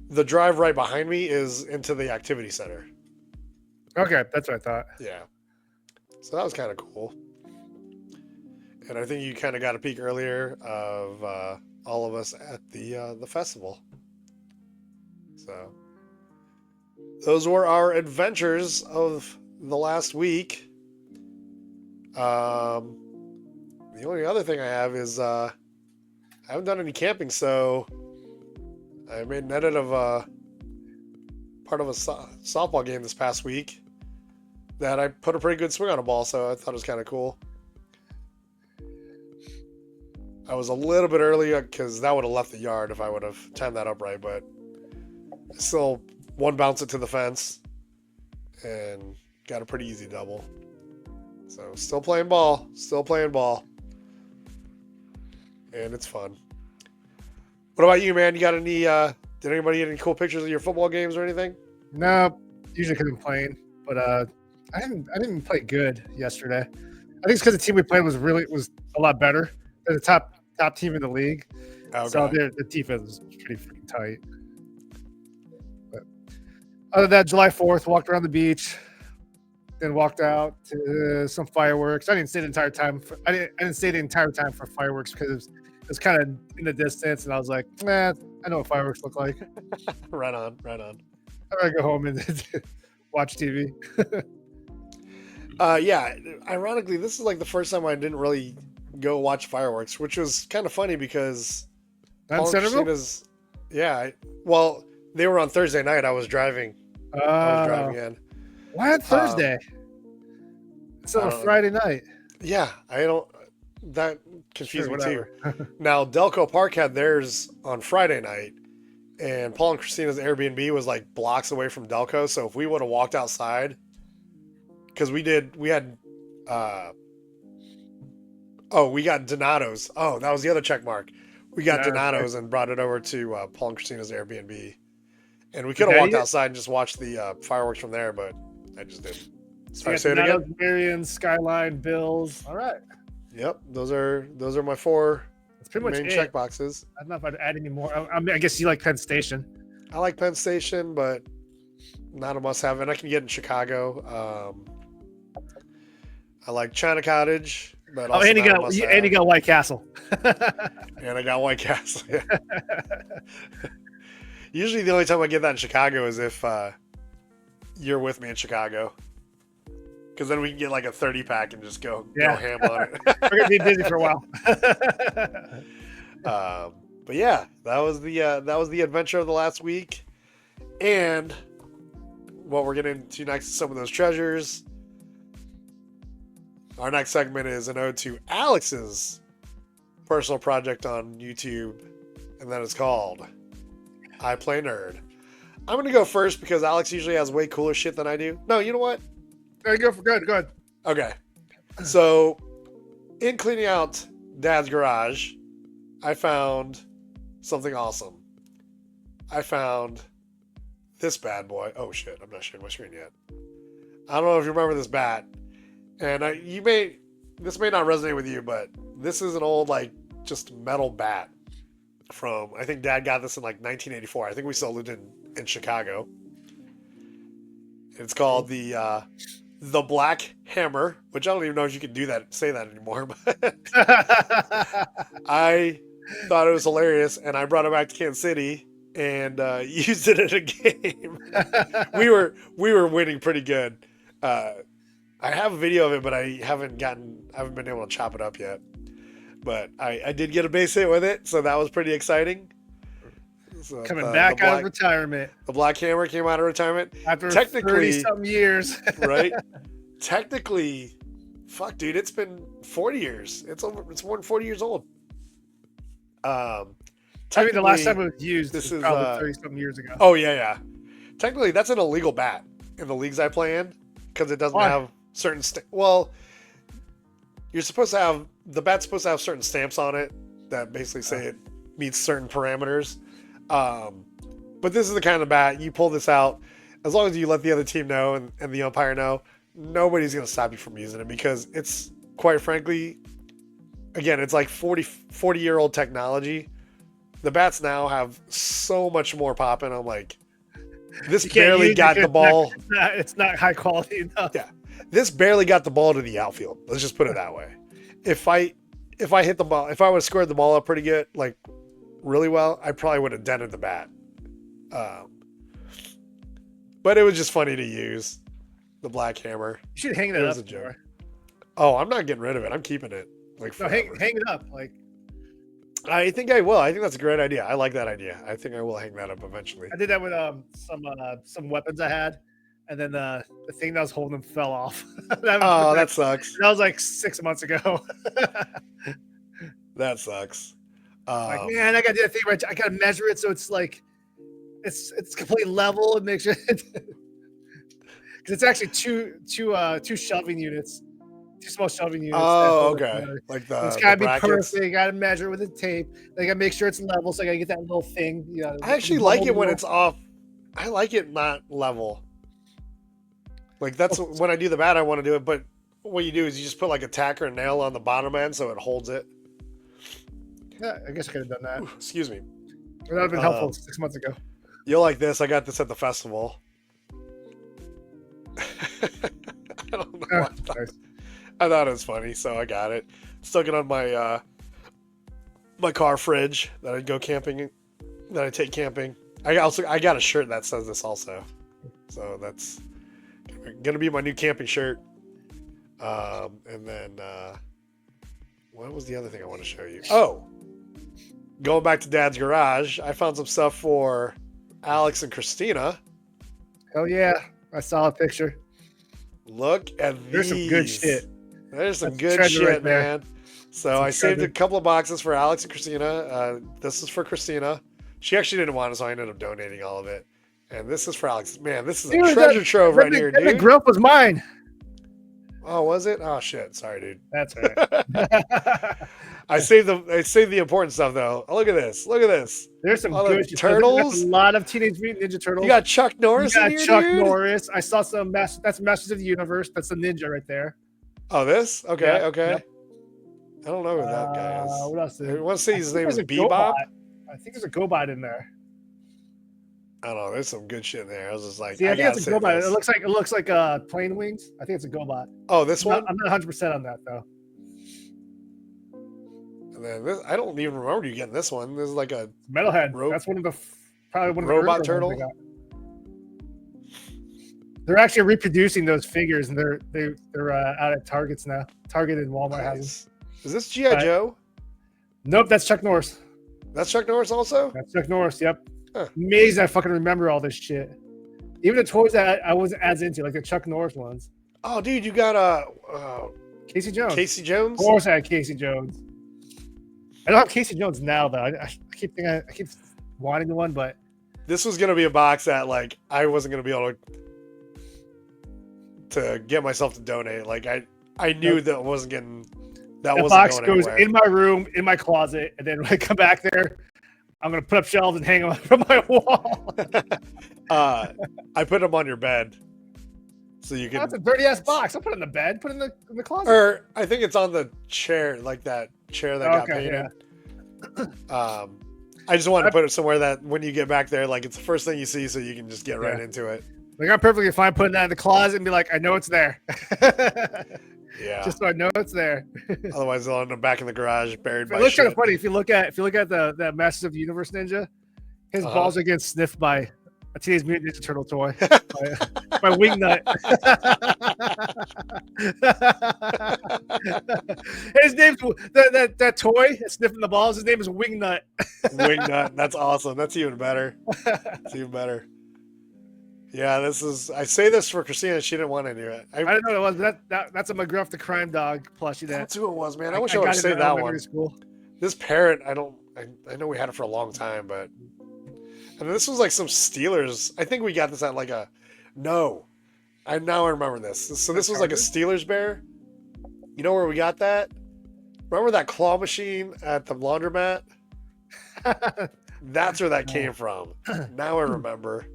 the drive right behind me is into the activity center. Okay, that's what I thought. Yeah. So that was kind of cool. And I think you kind of got a peek earlier of all of us at the festival. So those were our adventures of the last week. The only other thing I have is I haven't done any camping, so I made an edit of part of a softball game this past week that I put a pretty good swing on a ball, so I thought it was kind of cool. I was a little bit early because that would have left the yard if I would have timed that up right, but I still one bounce it to the fence and got a pretty easy double. So still playing ball, and it's fun. What about you, man? You got any? Did anybody get any cool pictures of your football games or anything? No, usually because I'm playing, but I didn't play good yesterday. I think it's because the team we played was a lot better. They're the top team in the league, Okay. So the defense was pretty freaking tight. But other than that, July 4th, walked around the beach, then walked out to some fireworks. I didn't stay the entire time. I didn't stay the entire time for fireworks because it was kind of in the distance, and I was like, man, I know what fireworks look like. Right on. I'm gonna go home and watch TV. Yeah. Ironically, this is like the first time I didn't really go watch fireworks, which was kind of funny because Not in Centerville? Well, they were on Thursday night. I was driving. In. Why on Thursday? It's on a Friday night. Yeah, that confused me too. Now, Delco Park had theirs on Friday night, and Paul and Christina's Airbnb was like blocks away from Delco. So if we would have walked outside, because we had we got Donato's. Oh, that was the other check mark. We got Donato's and brought it over to Paul and Christina's Airbnb. And we could have walked outside and just watched the fireworks from there, but I just didn't. Sorry, say it again. Marion, Skyline, Bills. All right. Yep, those are my four main check boxes. I don't know if I'd add any more. I guess you like Penn Station. I like Penn Station, but not a must-have. And I can get in Chicago. I like China Cottage. But and you got White Castle. And I got White Castle. Yeah. Usually the only time I get that in Chicago is if you're with me in Chicago. Because then we can get like a 30-pack and just go ham on it. We're going to be busy for a while. But yeah, that was the adventure of the last week. And what we're getting into next is some of those treasures. Our next segment is an ode to Alex's personal project on YouTube, and that is called I Play Nerd. I'm gonna go first because Alex usually has way cooler shit than I do. No, you know what? There you go. Go ahead. Okay. So, in cleaning out Dad's garage, I found something awesome. I found this bad boy. Oh shit! I'm not sharing my screen yet. I don't know if you remember this bat, and this may not resonate with you, but this is an old like just metal bat from. I think Dad got this in like 1984. I think we still lived in Chicago. It's called the Black Hammer, which I don't even know if you can say that anymore. But I thought it was hilarious, and I brought it back to Kansas City and used it in a game. we were winning pretty good. I have a video of it, but I haven't been able to chop it up yet. But I did get a base hit with it, so that was pretty exciting. So Coming back out of retirement. The Black Hammer came out of retirement. After 30-something years. Right? Technically, fuck, dude, it's been 40 years. It's more than 40 years old. I mean, the last time it was used was probably 30-something years ago. Oh, yeah. Technically, that's an illegal bat in the leagues I play in because it doesn't have certain... you're supposed to have... The bat's supposed to have certain stamps on it that basically say it meets certain parameters. But this is the kind of bat, you pull this out, as long as you let the other team know and the umpire know, nobody's going to stop you from using it because it's, quite frankly, again, it's like 40-year-old technology. The bats now have so much more pop in them. Like, this barely got the ball. It's not high quality enough. Yeah. This barely got the ball to the outfield. Let's just put it that way. If I hit the ball, if I would have scored the ball up pretty good, like really well, I probably would have dented the bat. But it was just funny to use the Black Hammer. You should hang that up. A joke. Oh, I'm not getting rid of it. I'm keeping it. Like, no, hang it up. Like, I think I will. I think that's a great idea. I like that idea. I think I will hang that up eventually. I did that with some weapons I had, and then the thing that was holding them fell off. That sucks. That was like 6 months ago. That sucks. Like, man, I got to do that thing right. I got to measure it so it's like it's completely level and make sure because it's actually two shelving units. Two small shelving units. Oh, okay. Like it's gotta be brackets. perfect. You gotta measure with the tape. They gotta make sure it's level. So I gotta get that little thing. You know, I actually like it when it's off. I like it not level. Like that's when I do the bat, I want to do it. But what you do is you just put like a tack or a nail on the bottom end so it holds it. Yeah, I guess I could have done that. Ooh, excuse me. That would have been helpful 6 months ago. You'll like this. I got this at the festival. I don't know. I thought it was funny, so I got it. Stuck it on my my car fridge that I go camping, that I take camping. I got a shirt that says this also, so that's gonna be my new camping shirt. And then what was the other thing I want to show you? Oh, going back to Dad's garage, I found some stuff for Alex and Christina. Hell yeah, I saw a picture. Look at these. There's some good shit. There's some good shit, right man. So I saved a couple of boxes for Alex and Christina. This is for Christina. She actually didn't want it, so I ended up donating all of it. And this is for Alex. Man, this is a treasure trove right here, dude. The growth was mine. Oh, was it? Oh shit! Sorry, dude. That's all right. I saved the important stuff though. Oh, look at this. Look at this. There's some good turtles. A lot of Teenage Mutant Ninja Turtles. You got Chuck Norris. You got Chuck Norris. I saw some. That's Masters of the Universe. That's the ninja right there. Oh, this? Okay, yeah, okay. Yep. I don't know who that guy is. What else? I want to say his name is Bebop. I think there's a GoBot in there. I don't know. There's some good shit in there. I was just like, I think it's a GoBot. It looks like plane wings. I think it's a GoBot. Oh, this one? I'm not 100% on that though. And then this, I don't even remember you getting this one. This is like a Metalhead. That's one of the probably one of the robot turtle. They're actually reproducing those figures, and they're out at Targets now. Target and Walmart has. Is this G.I. Joe? Nope, that's Chuck Norris. That's Chuck Norris also? That's Chuck Norris, yep. Huh. Amazing I fucking remember all this shit. Even the toys that I wasn't as into, like the Chuck Norris ones. Oh, dude, you got Casey Jones. Casey Jones? Of course I had Casey Jones. I don't have Casey Jones now though. I keep thinking I keep wanting one, but This was gonna be a box that like I wasn't gonna be able to get myself to donate. Like I knew that wasn't getting that wasn't box going goes anywhere. in my room, in my closet, and then when I come back there, I'm gonna put up shelves and hang them from my wall. I put them on your bed, so you can. That's a dirty ass box. I'll put it in the bed. Put it in the closet. Or I think it's on the chair, like that chair that got Okay, painted. I just wanted to put it somewhere that when you get back there, like it's the first thing you see, so you can just get right into it. Like I'm perfectly fine putting that in the closet and be like, I know it's there. Yeah. Just so I know it's there. Otherwise, they'll end up back in the garage, buried by It looks shit. kind of funny if you look at the Masters of the Universe Ninja. His balls are getting sniffed by a Teenage Mutant Ninja Turtle toy by Wingnut. His name's that toy that's sniffing the balls. His name is Wingnut. Wingnut. That's awesome. That's even better. That's even better. Yeah, this is. I say this for Christina. She didn't want any of it. I don't know what it was. That's a McGruff the Crime Dog plushie. That's who it was, man. I wish I would have got it saved in that elementary one. School. This parrot, I know we had it for a long time, but and this was like some Steelers. I think we got this at like a no. I remember this. So this was like a Steelers bear. You know where we got that? Remember that claw machine at the laundromat? That's where that came from. Now I remember.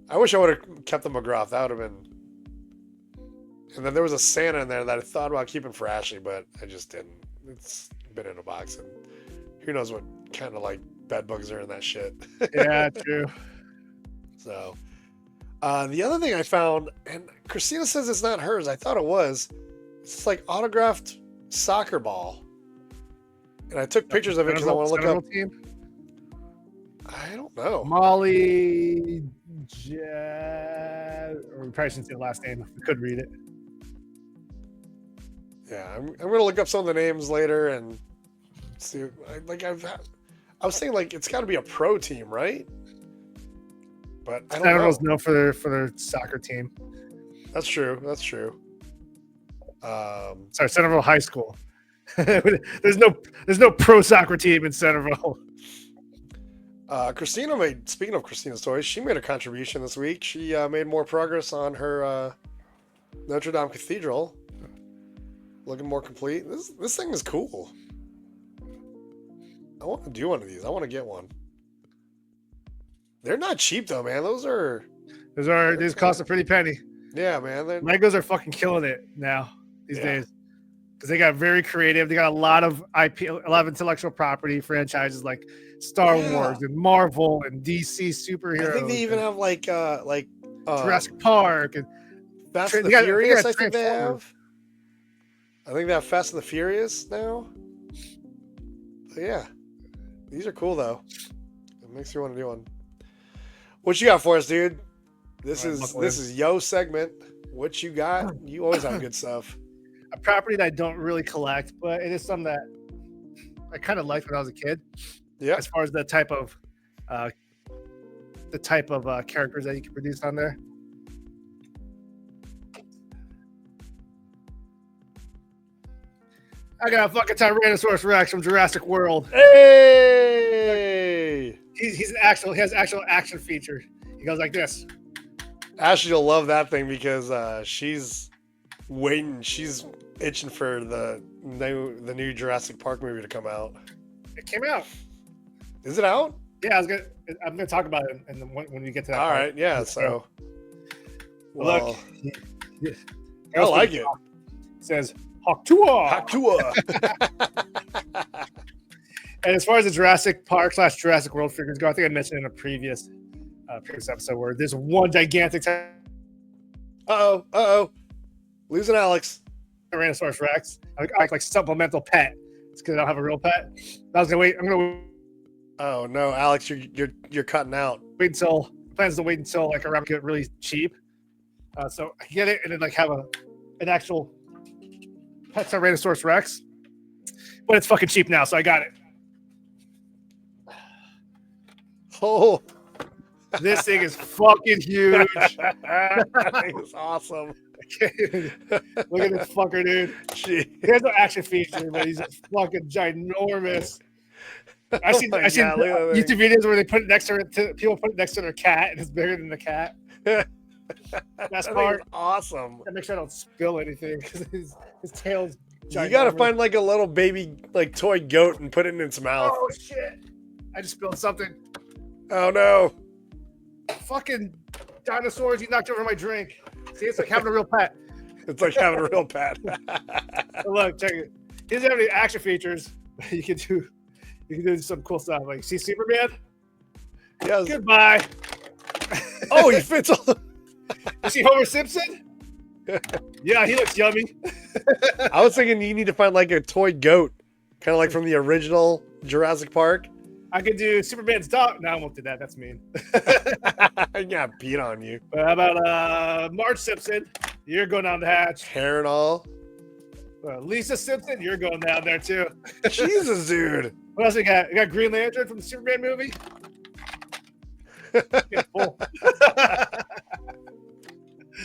I wish I would have kept the McGruff. That would have been. And then there was a Santa in there that I thought about keeping for Ashley, but I just didn't. It's been in a box, and who knows what kind of like bed bugs are in that shit. Yeah, true. So, the other thing I found, and Christina says it's not hers. I thought it was. It's like autographed soccer ball, and I took pictures of it because I want to look up. Team? I don't know. Molly, or we probably shouldn't say the last name. We could read it. Yeah, I'm gonna look up some of the names later and see. I was thinking like it's got to be a pro team, right? But I don't know. Sentinels know for their soccer team. That's true. That's true. Sorry, Centerville High School. there's no pro soccer team in Centerville. Christina speaking of Christina's toys, she made a contribution this week. She made more progress on her Notre Dame Cathedral. Looking more complete. This thing is cool. I want to do one of these. I want to get one. They're not cheap though, man. These cost a pretty penny. Yeah, man. Legos are fucking killing it now these days because they got very creative. They got a lot of IP, a lot of intellectual property franchises like Star Wars and Marvel and DC superheroes. I think they even have like Jurassic Park and Fast and the Furious. I think they have. I think they have Fast and the Furious now. But yeah, these are cool though. It makes me want to do one. What you got for us, dude? This is yo segment. What you got? You always have good stuff. A property that I don't really collect, but it is something that I kind of liked when I was a kid. Yeah. As far as the type of characters that you can produce on there. I got a fucking Tyrannosaurus Rex from Jurassic World. Hey! He has actual action features. He goes like this. Ashley will love that thing because she's waiting. She's itching for the new Jurassic Park movie to come out. It came out. Is it out? Yeah, I'm gonna talk about it when we get to that. All part. right, yeah. So, look, I like it. It says Haktua. Haktua. And as far as the Jurassic Park / Jurassic World figures go, I think I mentioned in a previous episode where there's one gigantic. Losing Alex. Tyrannosaurus Rex. I like supplemental pet. It's because I don't have a real pet. I was gonna wait. I'm gonna. Oh no, Alex, you're cutting out. Plans to wait until like around get really cheap, so I can get it and then like have an actual pet Tyrannosaurus Rex, but it's fucking cheap now, so I got it. Oh, this thing is fucking huge. That thing is awesome. Look at this fucker, dude. Gee. He has no action feature, but he's fucking ginormous. I Oh seen my I seen God, look at that YouTube videos where they put it next to people put it next to their cat and it's bigger than the cat. thing. Best That thing part. is awesome. Gotta make sure I don't spill anything because his tail's ginormous. You gotta find like a little baby like toy goat and put it in its mouth. Oh shit! I just spilled something. Oh no. Fucking dinosaurs! You knocked over my drink. See, it's like having a real pet. It's like having a real pet. But look, check it. He doesn't have any action features. You can do some cool stuff. Like, see Superman? Yes. Goodbye. Oh, he fits all. You see Homer Simpson? Yeah, he looks yummy. I was thinking you need to find like a toy goat, kind of like from the original Jurassic Park. I could do Superman's dog. No, I won't do that. That's mean. I got beat on you. But how about Marge Simpson? You're going down the hatch. Hair and all. Lisa Simpson, you're going down there too. Jesus, dude. What else you got? You got Green Lantern from the Superman movie.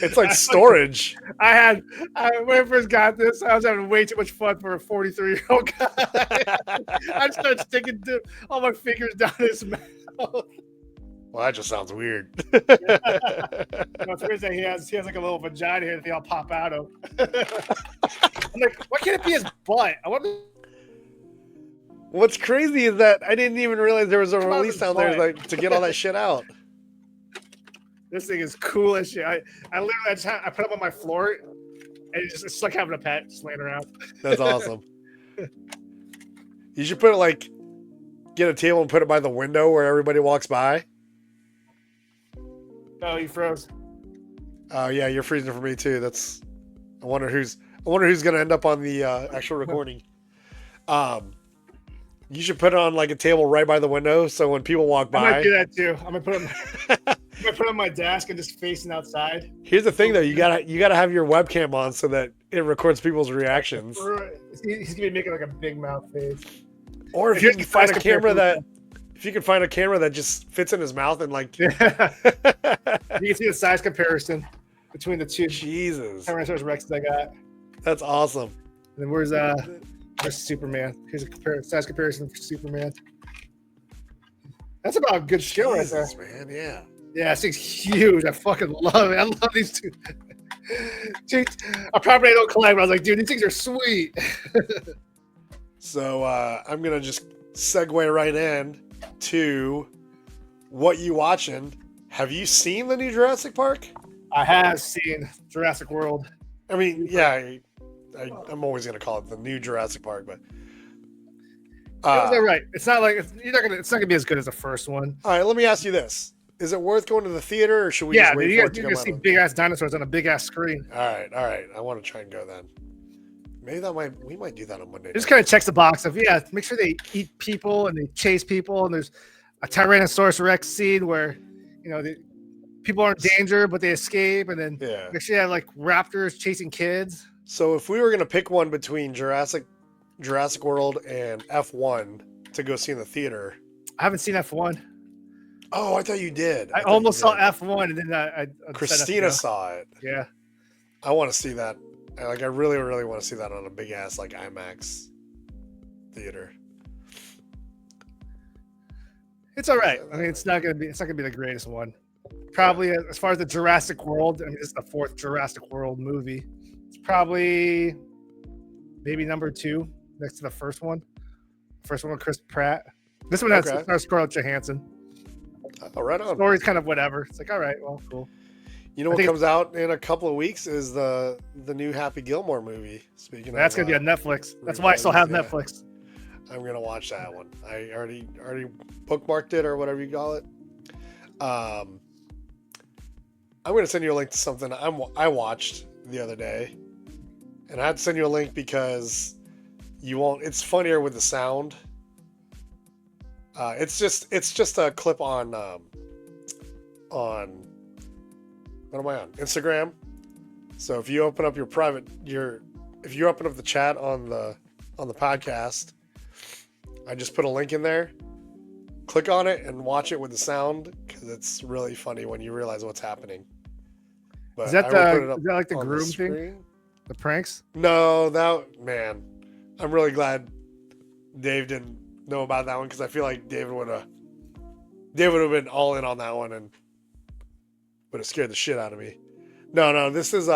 It's like storage. When I first got this, I was having way too much fun for a 43-year-old guy. I just started sticking all my fingers down his mouth. Well, that just sounds weird. It's weird that he has like a little vagina here that they all pop out of. I'm like, why can't it be his butt? I wonder. What's crazy is that I didn't even realize there was a Come on, release down there like to get all that shit out. This thing is cool as shit. I literally I put it up on my floor, and it's like having a pet just laying around. That's awesome. You should put it like, get a table and put it by the window where everybody walks by. Oh, you froze. Oh yeah, you're freezing for me too. I wonder who's gonna end up on the actual recording. You should put it on like a table right by the window, so when people walk by. I might do that too. I'm gonna put it on my desk and just facing outside. Here's the thing though, you gotta have your webcam on so that it records people's reactions. He's gonna be making like a big mouth face. Or if you can find a camera that just fits in his mouth and like. You can see the size comparison between the two Jesus. Tyrannosaurus Rexes I got. That's awesome. And then where's Superman? Here's a size comparison for Superman. That's about a good show right there. Man, yeah. Yeah, this thing's huge. I fucking love it. I love these two. Dude, a property I don't collect, but I was like, dude, these things are sweet. So I'm gonna just segue right in to what you watching. Have you seen the new Jurassic Park? I have seen Jurassic World. I mean, yeah, I'm always gonna call it the new Jurassic Park, but It was all right. It's not like it's not gonna be as good as the first one. All right, let me ask you this: is it worth going to the theater, or should we just wait you for it to guys come see out? big ass dinosaurs on a big ass screen. All right. I want to try and go then. Maybe we might do that on Monday. It just kind of checks the box of make sure they eat people and they chase people, and there's a Tyrannosaurus Rex scene where people are in danger but they escape, and then make sure you have like raptors chasing kids. So if we were gonna pick one between Jurassic World and F1 to go see in the theater, I haven't seen F1. Oh, I thought you did. I almost saw F1, and then I Christina saw it. Yeah, I want to see that. I really, really want to see that on a big ass like IMAX theater. it's all right. I mean, it's not gonna be the greatest one. Probably as far as the Jurassic World. I mean, this is the fourth Jurassic World movie. It's probably maybe number 2 next to the first one. First one with Chris Pratt. This one has Scarlett Johansson. Oh, right on. Story's kind of whatever. It's like, all right, well, cool. You know what comes out in a couple of weeks is the new Happy Gilmore movie. Speaking that's of, gonna be on Netflix. That's why I still have Netflix. I'm gonna watch that one. I already bookmarked it or whatever you call it. I'm gonna send you a link to something I watched the other day, and I had to send you a link because you won't. It's funnier with the sound. It's just a clip on what am I on? Instagram. So if you open up if you open up the chat on the podcast, I just put a link in there. Click on it and watch it with the sound because it's really funny when you realize what's happening. But Is that I will put it up is that like the on groom thing? screen. The pranks? No, that man. I'm really glad Dave didn't know about that one because I feel like David would have been all in on that one and would have scared the shit out of me. No, this is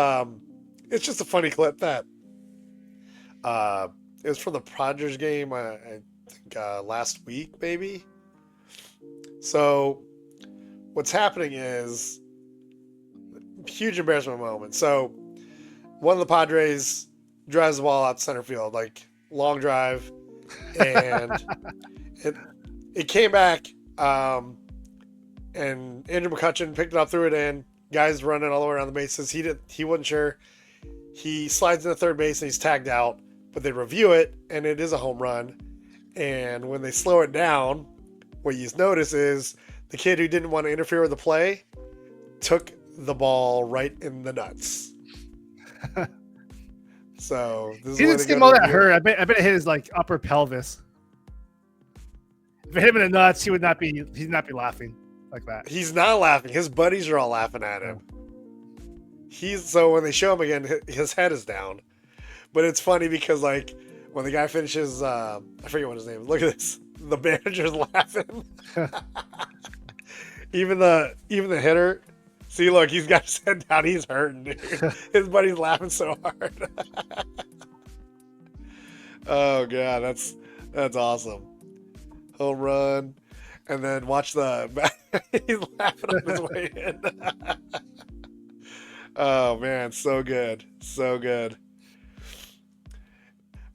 it's just a funny clip that it was from the Padres game I think last week maybe. So what's happening is huge embarrassment moment. So one of the Padres drives the ball out to center field, like long drive, and it came back, and Andrew McCutcheon picked it up, threw it in. Guys running all the way around the bases. He wasn't sure. He slides into third base and he's tagged out, but they review it and it is a home run. And when they slow it down, what you notice is the kid who didn't want to interfere with the play took the ball right in the nuts. So this He didn't seem all that hurt. I bet it hit his like upper pelvis. If it hit him in the nuts, he'd not be laughing like that. He's not laughing. His buddies are all laughing at him. So when they show him again, his head is down. But it's funny because like when the guy finishes, I forget what his name is. Look at this. The manager's laughing. even the hitter. See, look, he's got his head down. He's hurting, dude. His buddy's laughing so hard. Oh god, that's awesome. Home run, and then watch the. He's laughing on his way in. Oh man, so good, so good.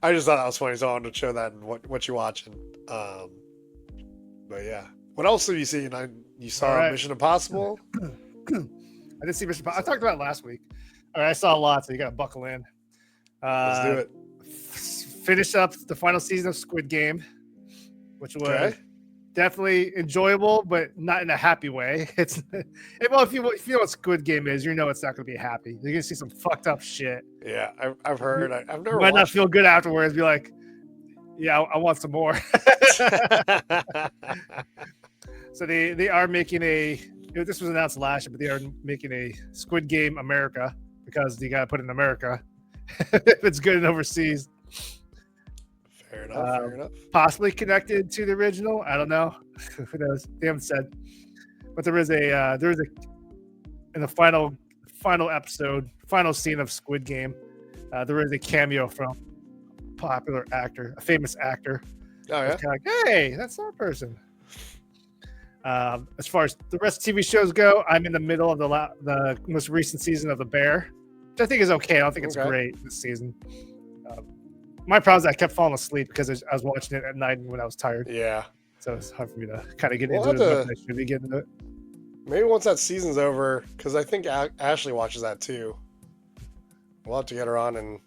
I just thought that was funny, so I wanted to show that and what you're watching. But yeah, what else have you seen? You saw Mission Impossible. I didn't see Mission Impossible. I talked about it last week. All right, I saw a lot, so you got to buckle in. Let's do it. Finish up the final season of Squid Game, which was definitely enjoyable, but not in a happy way. It's well, if you know what Squid Game is, you know it's not going to be happy. You're going to see some fucked up shit. Yeah, I've heard. I've never. You might not feel good afterwards. Be like, yeah, I want some more. So they are making this was announced last year, but they are making a Squid Game America because you got to put it in America if it's good in overseas. Fair enough. Possibly connected to the original. I don't know. Who knows? They haven't said. But there is a in the final episode, final scene of Squid Game, there is a cameo from a popular actor, a famous actor. Oh yeah. It's kind of like, hey, that's that person. As far as the rest of TV shows go, I'm in the middle of the most recent season of The Bear, which I think is okay. I don't think it's great this season. My problem is I kept falling asleep because I was watching it at night when I was tired. Yeah. So it's hard for me to kind of get into it as much as I should be getting into it. Maybe once that season's over, because I think Ashley watches that too. We'll have to get her on and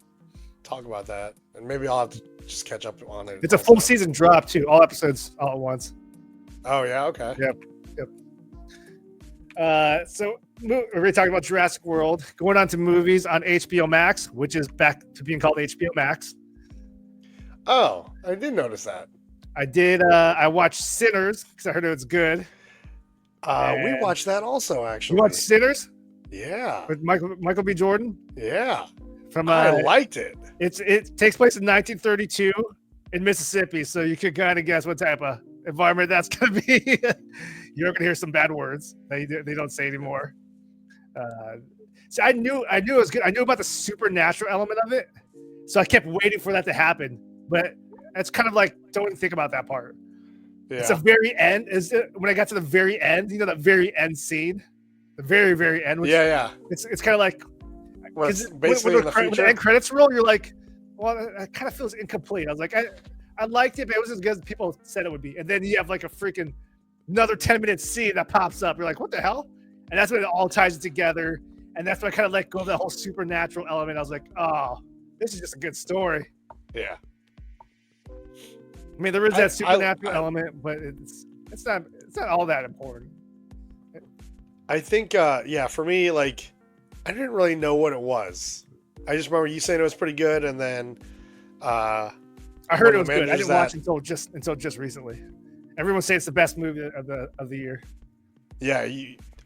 talk about that. And maybe I'll have to just catch up on it. It's a full season drop too. All episodes all at once. Oh, yeah? Okay. Yep. So we're already talking about Jurassic World. Going on to movies on HBO Max, which is back to being called HBO Max. Oh, I did notice that. I did. I watched Sinners because I heard it was good. We watched that also, actually. You watched Sinners? Yeah. With Michael B. Jordan? Yeah. I liked it. It takes place in 1932 in Mississippi, so you could kind of guess what type of environment that's going to be. You're going to hear some bad words that they don't say anymore. So I knew it was good. I knew about the supernatural element of it, so I kept waiting for that to happen. But it's kind of like, don't think about that part. Yeah. It's the very end. When I got to the very end, the very end scene, the very, very end. Which, yeah. It's kind of like, basically when the end credits roll, you're like, well, it kind of feels incomplete. I was like, I liked it, but it was as good as people said it would be. And then you have like a freaking another 10-minute scene that pops up. You're like, what the hell? And that's when it all ties it together. And that's when I kind of let go of that whole supernatural element. I was like, oh, this is just a good story. Yeah. I mean, there is that supernatural element, but it's not all that important. I think, for me, like, I didn't really know what it was. I just remember you saying it was pretty good, and then I heard it was good. I didn't watch until just recently. Everyone's saying it's the best movie of the year. Yeah.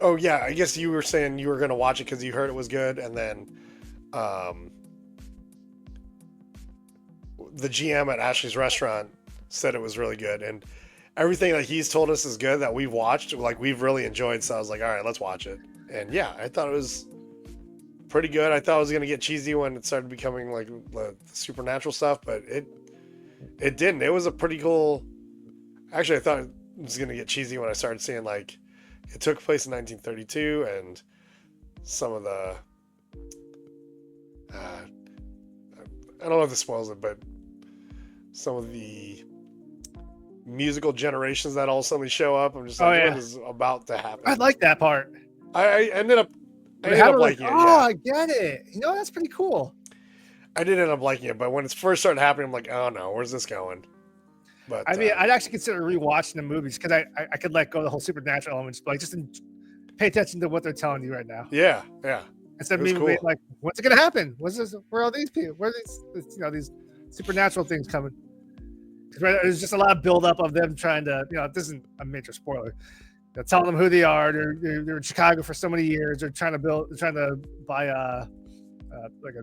Oh yeah. I guess you were saying you were gonna watch it because you heard it was good, and then um, the GM at Ashley's restaurant said it was really good, and everything that he's told us is good that we've watched, like we've really enjoyed. So I was like, all right, let's watch it. And yeah, I thought it was pretty good. I thought it was gonna get cheesy when it started becoming like the supernatural stuff, but it didn't. It was a pretty cool. Actually, I thought it was gonna get cheesy when I started seeing like it took place in 1932 and some of the. I don't know if this spoils it, but some of the musical generations that all suddenly show up. I'm just like, what is about to happen? I like that part. I ended up liking it. Oh, I get it. You know, that's pretty cool. I did end up liking it, but when it first started happening, I'm like, oh no, where's this going? But I mean, I'd actually consider rewatching the movies because I could let go of the whole supernatural elements, but like just pay attention to what they're telling you right now. Yeah. Instead of me being like, what's going to happen? What's this? Where are these people? Where are these supernatural things coming? Right, there's just a lot of buildup of them trying to, this isn't a major spoiler. Telling them who they are. They're in Chicago for so many years. They're trying to buy like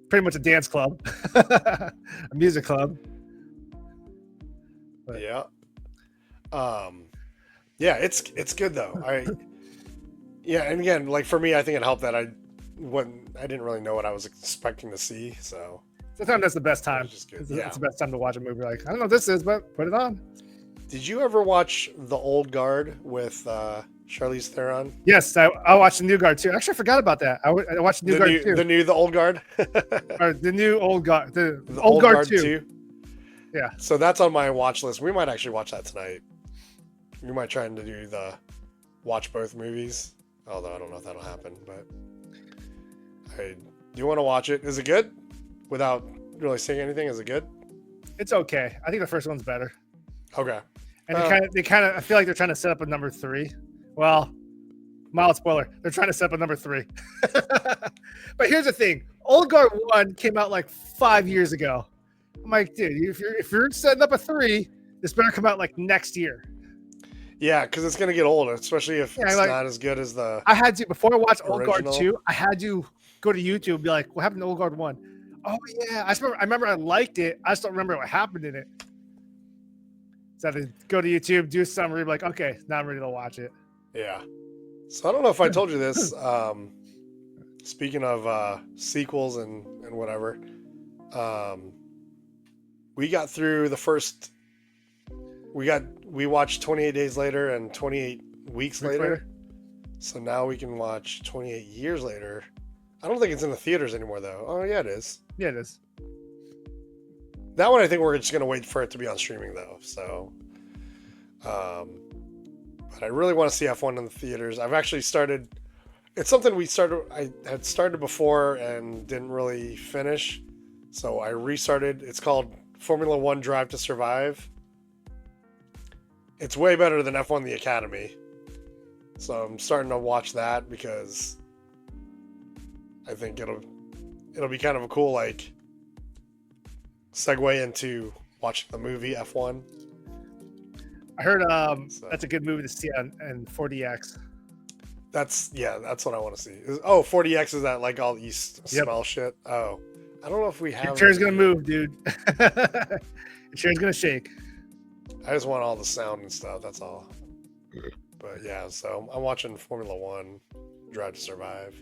pretty much a dance club, a music club. But. Yeah. Yeah, it's good though. And again, like for me, I think it helped that I didn't really know what I was expecting to see, so. Sometimes that's the best time. It's the best time to watch a movie. Like, I don't know what this is, but put it on. Did you ever watch The Old Guard with Charlize Theron? Yes, I watched The New Guard too. Actually, I forgot about that. I watched The New Guard too. The Old Guard? Or the new Old Guard. The Old Guard 2. Yeah. So that's on my watch list. We might actually watch that tonight. We might try to do watch both movies. Although I don't know if that'll happen, but I do want to watch it. Is it good? Without really saying anything, is it good? It's okay. I think the first one's better. Okay. And they kind of I feel like they're trying to set up a number 3. Well, mild spoiler, they're trying to set up a number 3. But here's the thing. Old Guard 1 came out like 5 years ago. I'm like, dude, if you're setting up a 3, this better come out like next year. Yeah, because it's gonna get old, especially if it's not as good as the. I had to before I watched Old Guard 2. I had to go to YouTube and be like, what happened to Old Guard 1? Oh yeah, I remember I liked it. I just don't remember what happened in it. So I had to go to YouTube, do a summary, be like, okay, now I'm ready to watch it. Yeah. So I don't know if I told you this. Speaking of sequels and whatever, we got through the first. We watched 28 Days Later and 28 Weeks Later. So now we can watch 28 Years Later. I don't think it's in the theaters anymore, though. Oh, yeah, it is. Yeah, it is. That one, I think we're just going to wait for it to be on streaming, though. So, but I really want to see F1 in the theaters. I've actually started. It's something I had started before and didn't really finish. So I restarted. It's called Formula One Drive to Survive. It's way better than F1 The Academy. So I'm starting to watch that because I think it'll be kind of a cool segue into watching the movie F1. I heard that's a good movie to see on 4DX. That's what I want to see. 4DX is that like all East smell shit? Oh, I don't know if we have. Your chair's gonna move, dude. Your chair's gonna shake. I just want all the sound and stuff. That's all. But yeah, so I'm watching Formula One Drive to Survive.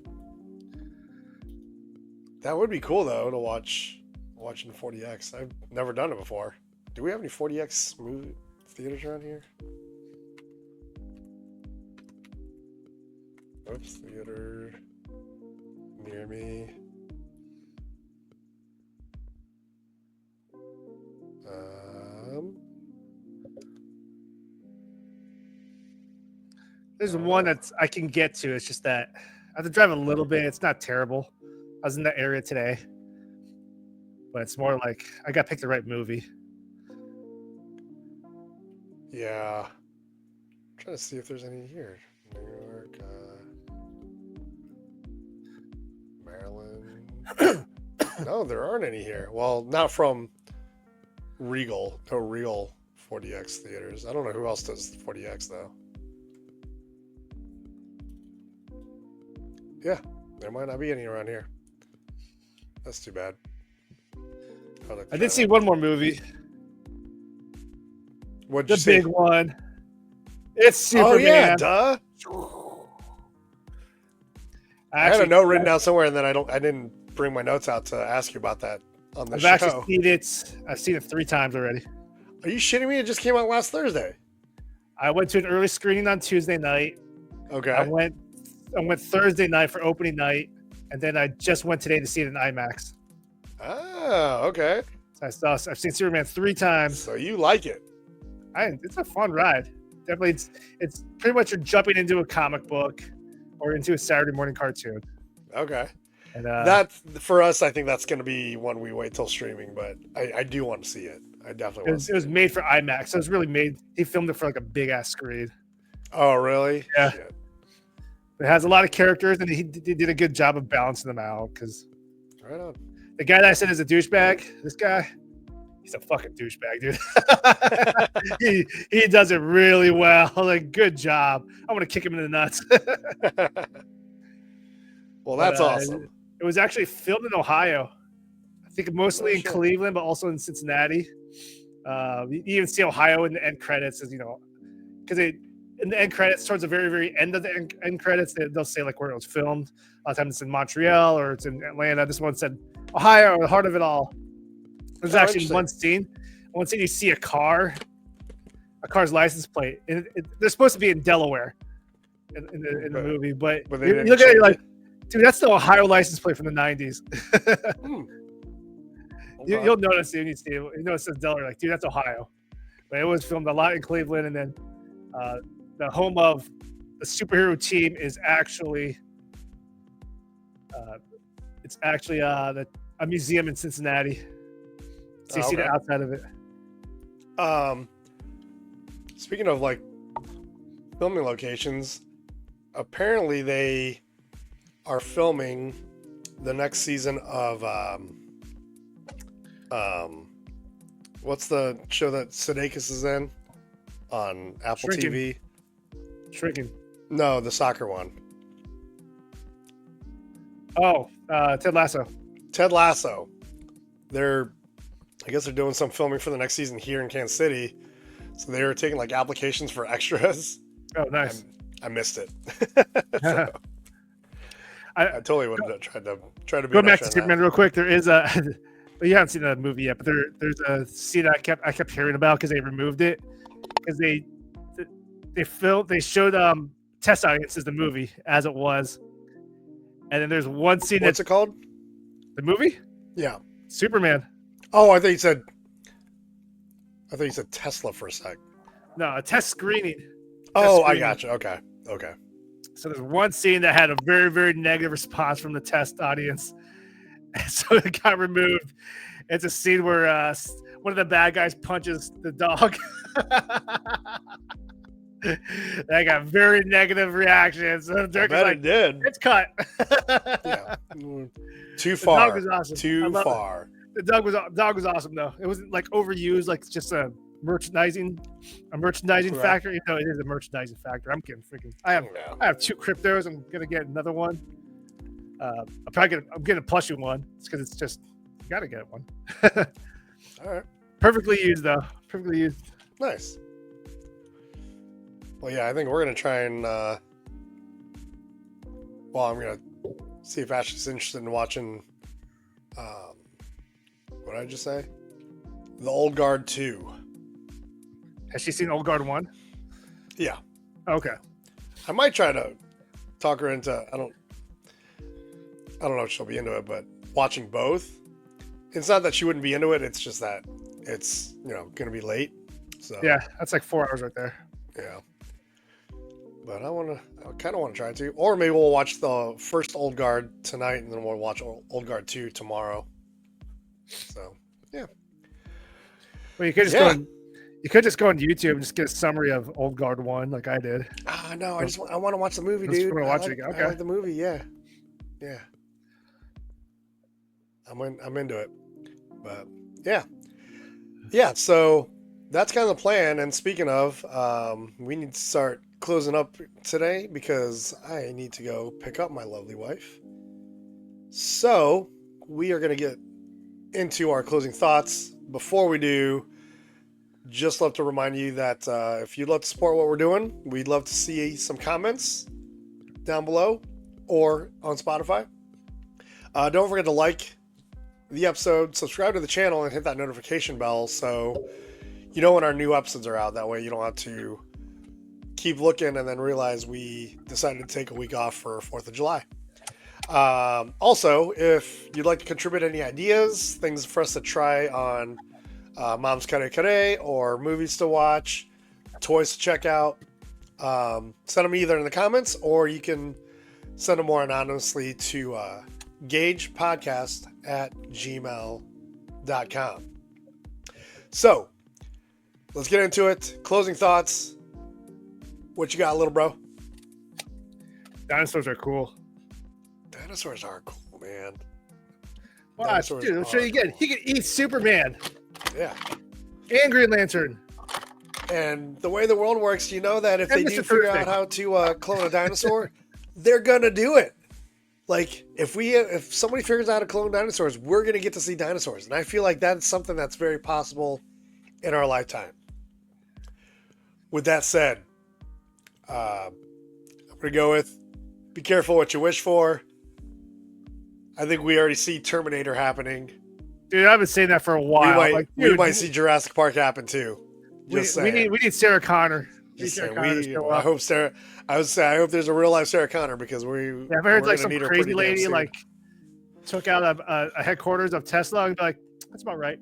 That would be cool though to watch in 4DX. I've never done it before. Do we have any 4DX movie theaters around here? Oops, theater near me. There's one that I can get to. It's just that I have to drive a little bit. It's not terrible. I was in that area today, but it's more like I got to pick the right movie. Yeah. I'm trying to see if there's any here. New York, Maryland. No, there aren't any here. Well, not from Regal. No Regal 4DX theaters. I don't know who else does 4DX though. Yeah, there might not be any around here. That's too bad. I did see one more movie. What'd The you see? big one. It's Superman. Oh yeah, duh. I had a Actually, note written down somewhere, and then I didn't bring my notes out to ask you about that on the I've show. actually seen it. I've seen it 3 times already. Are you shitting me? It just came out last Thursday. I went to an early screening on Tuesday night. Okay. I went Thursday night for opening night, and then I just went today to see it in IMAX. Oh, okay. So I've seen Superman 3 times. So you like it? It's a fun ride. Definitely, it's pretty much you're jumping into a comic book or into a Saturday morning cartoon. Okay. And that for us, I think that's going to be one we wait till streaming, but I do want to see it. I definitely want to see it was made for IMAX, so it was really made. He filmed it for like a big ass screen. Oh, really? Yeah. Shit. It has a lot of characters, and he did a good job of balancing them out. Because Right on. the guy that I said is a douchebag, this guy, he's a fucking douchebag, dude. he does it really well. Like, good job. I want to kick him in the nuts. Well, that's awesome. It was actually filmed in Ohio. I think mostly in shit. Cleveland, but also in Cincinnati. You even see Ohio in the end credits, as you know, because in the end credits, towards the very, very end of the end credits, they'll say like where it was filmed. A lot of times it's in Montreal or it's in Atlanta. This one said Ohio, the heart of it all. There's actually one scene you see a car's license plate. And they're supposed to be in Delaware in the movie, but you look at it, you're like, dude, that's the Ohio license plate from the 90s. You'll notice it when you see it. You know it says Delaware, like, dude, that's Ohio. But it was filmed a lot in Cleveland, and then the home of the superhero team is actually a museum in Cincinnati. So you see the outside of it. Speaking of like filming locations, apparently they are filming the next season of what's the show that Sudeikis is in on Apple TV? Shrinking. No, the soccer one. Oh, Ted Lasso. Ted Lasso. I guess they're doing some filming for the next season here in Kansas City. So they were taking like applications for extras. Oh, nice. I missed it. So, I totally would have tried to be. Go back to Superman real quick. There is a. You haven't seen the movie yet, but there's a scene that I kept hearing about because they removed it because they showed test audiences the movie as it was, and then there's one scene. What's it called? The movie? Yeah, Superman. Oh, I thought you said Tesla for a sec. No, a test screening. Oh, I gotcha. Okay. So there's one scene that had a very, very negative response from the test audience. And so it got removed. It's a scene where one of the bad guys punches the dog. That got very negative reactions. So the I bet it did. It's cut. Yeah. Too far. The dog was awesome. Too far. The dog was awesome though. It wasn't like overused, like just a merchandising factor. You know, it is a merchandising factor. I'm getting freaking. I have 2 cryptos. I'm gonna get another one. I'm getting a plushie one. It's because it's just you gotta get one. All right. Perfectly used though. Perfectly used. Nice. Well, yeah, I think we're gonna try and. I'm gonna see if Ashley's interested in watching. What did I just say? The Old Guard 2. Has she seen Old Guard 1? Yeah. Okay. I might try to talk her into. I don't know if she'll be into it, but watching both. It's not that she wouldn't be into it. It's just that it's gonna be late. So yeah, that's like 4 hours right there. Yeah. But I kind of want to try to, or maybe we'll watch the first Old Guard tonight, and then we'll watch Old Guard 2 tomorrow. So yeah. Well, you could just go on YouTube and just get a summary of Old Guard 1, like I did. No, I want to watch the movie, dude. Want to watch it again. Okay. I like the movie. Yeah. I'm into it, but yeah. So that's kind of the plan. And speaking of, we need to start closing up today because I need to go pick up my lovely wife. So we are going to get into our closing thoughts. Before we do, just love to remind you that if you'd love to support what we're doing, we'd love to see some comments down below or on Spotify. Don't forget to like the episode, subscribe to the channel, and hit that notification bell so you know when our new episodes are out. That way you don't have to keep looking and then realize we decided to take a week off for 4th of July. Also, if you'd like to contribute any ideas, things for us to try on Mom's Kare Kare, or movies to watch, toys to check out, send them either in the comments or you can send them more anonymously to gagepodcast@gmail.com. So, let's get into it. Closing thoughts. What you got, little bro? Dinosaurs are cool. Dinosaurs are cool, man. Watch, dude, I'll show you again. He can eat Superman. Yeah. And Green Lantern. And the way the world works, you know that if And they Mr. do figure Thursday. out how to clone a dinosaur, they're gonna do it. Like if somebody figures out how to clone dinosaurs, we're gonna get to see dinosaurs, and I feel like that's something that's very possible in our lifetime. With that said, I'm gonna go with be careful what you wish for. I think we already see Terminator happening. Dude, I've been saying that for a while. We might see Jurassic Park happen too. We need Sarah Connor. I hope Sarah. I hope there's a real life Sarah Connor because I've heard like some crazy lady like took out a headquarters of Tesla and be like, that's about right.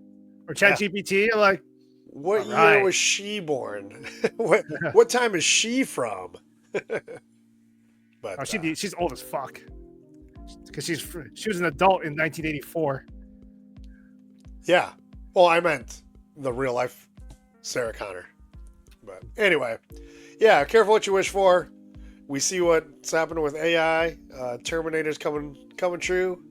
Or ChatGPT, like, what year was she born? what time is she from? But she's old as fuck because she was an adult in 1984. Yeah. Well, I meant the real life Sarah Connor. But anyway, yeah, careful what you wish for. We see what's happening with AI. Terminator's coming true.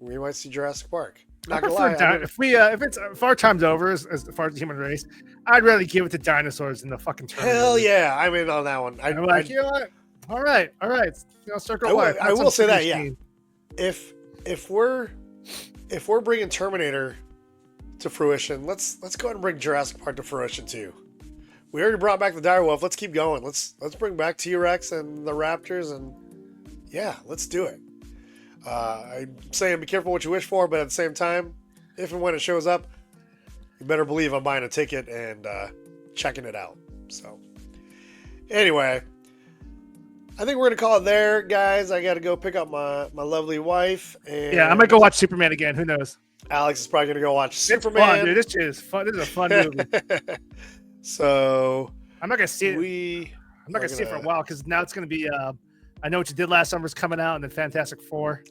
We might see Jurassic Park. Not gonna lie. If our time's over as far as the human race, I'd rather give it to dinosaurs than the fucking Terminator. Hell yeah, I'm in on that one. I'm like, you know what? All right. Circle life. I will say that, yeah. If we're bringing Terminator to fruition, let's go ahead and bring Jurassic Park to fruition too. We already brought back the direwolf. Let's keep going. Let's bring back T-Rex and the raptors, and yeah, let's do it. I'm saying be careful what you wish for, but at the same time, if and when it shows up, you better believe I'm buying a ticket and checking it out. So anyway, I think we're gonna call it there, guys. I got to go pick up my lovely wife, and yeah, I'm gonna go watch Superman again. Who knows? Alex is probably gonna go watch Superman. It's fun, dude. This is fun. This is a fun movie. So I'm not gonna see it. I'm not gonna see it for a while because now it's gonna be. I Know What You Did Last Summer is coming out, and then Fantastic Four.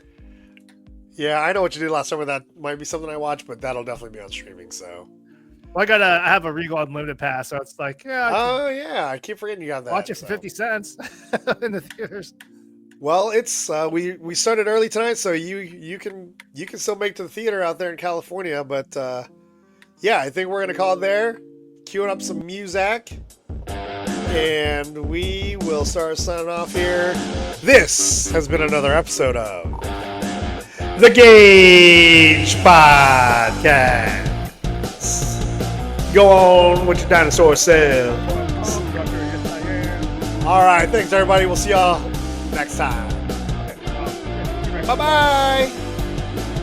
Yeah, I Know What You Did Last Summer. That might be something I watch, but that'll definitely be on streaming. So. Well, I have a Regal Unlimited pass, so it's like, yeah. Yeah, I keep forgetting you got that. Watch it for 50 cents in the theaters. Well, it's we started early tonight, so you can still make it to the theater out there in California. But yeah, I think we're gonna call it there. Queuing up some music, and we will start signing off here. This has been another episode of the GAJ Podcast. Go on with your dinosaur selves. All right, thanks everybody. We'll see y'all next time. Bye-bye.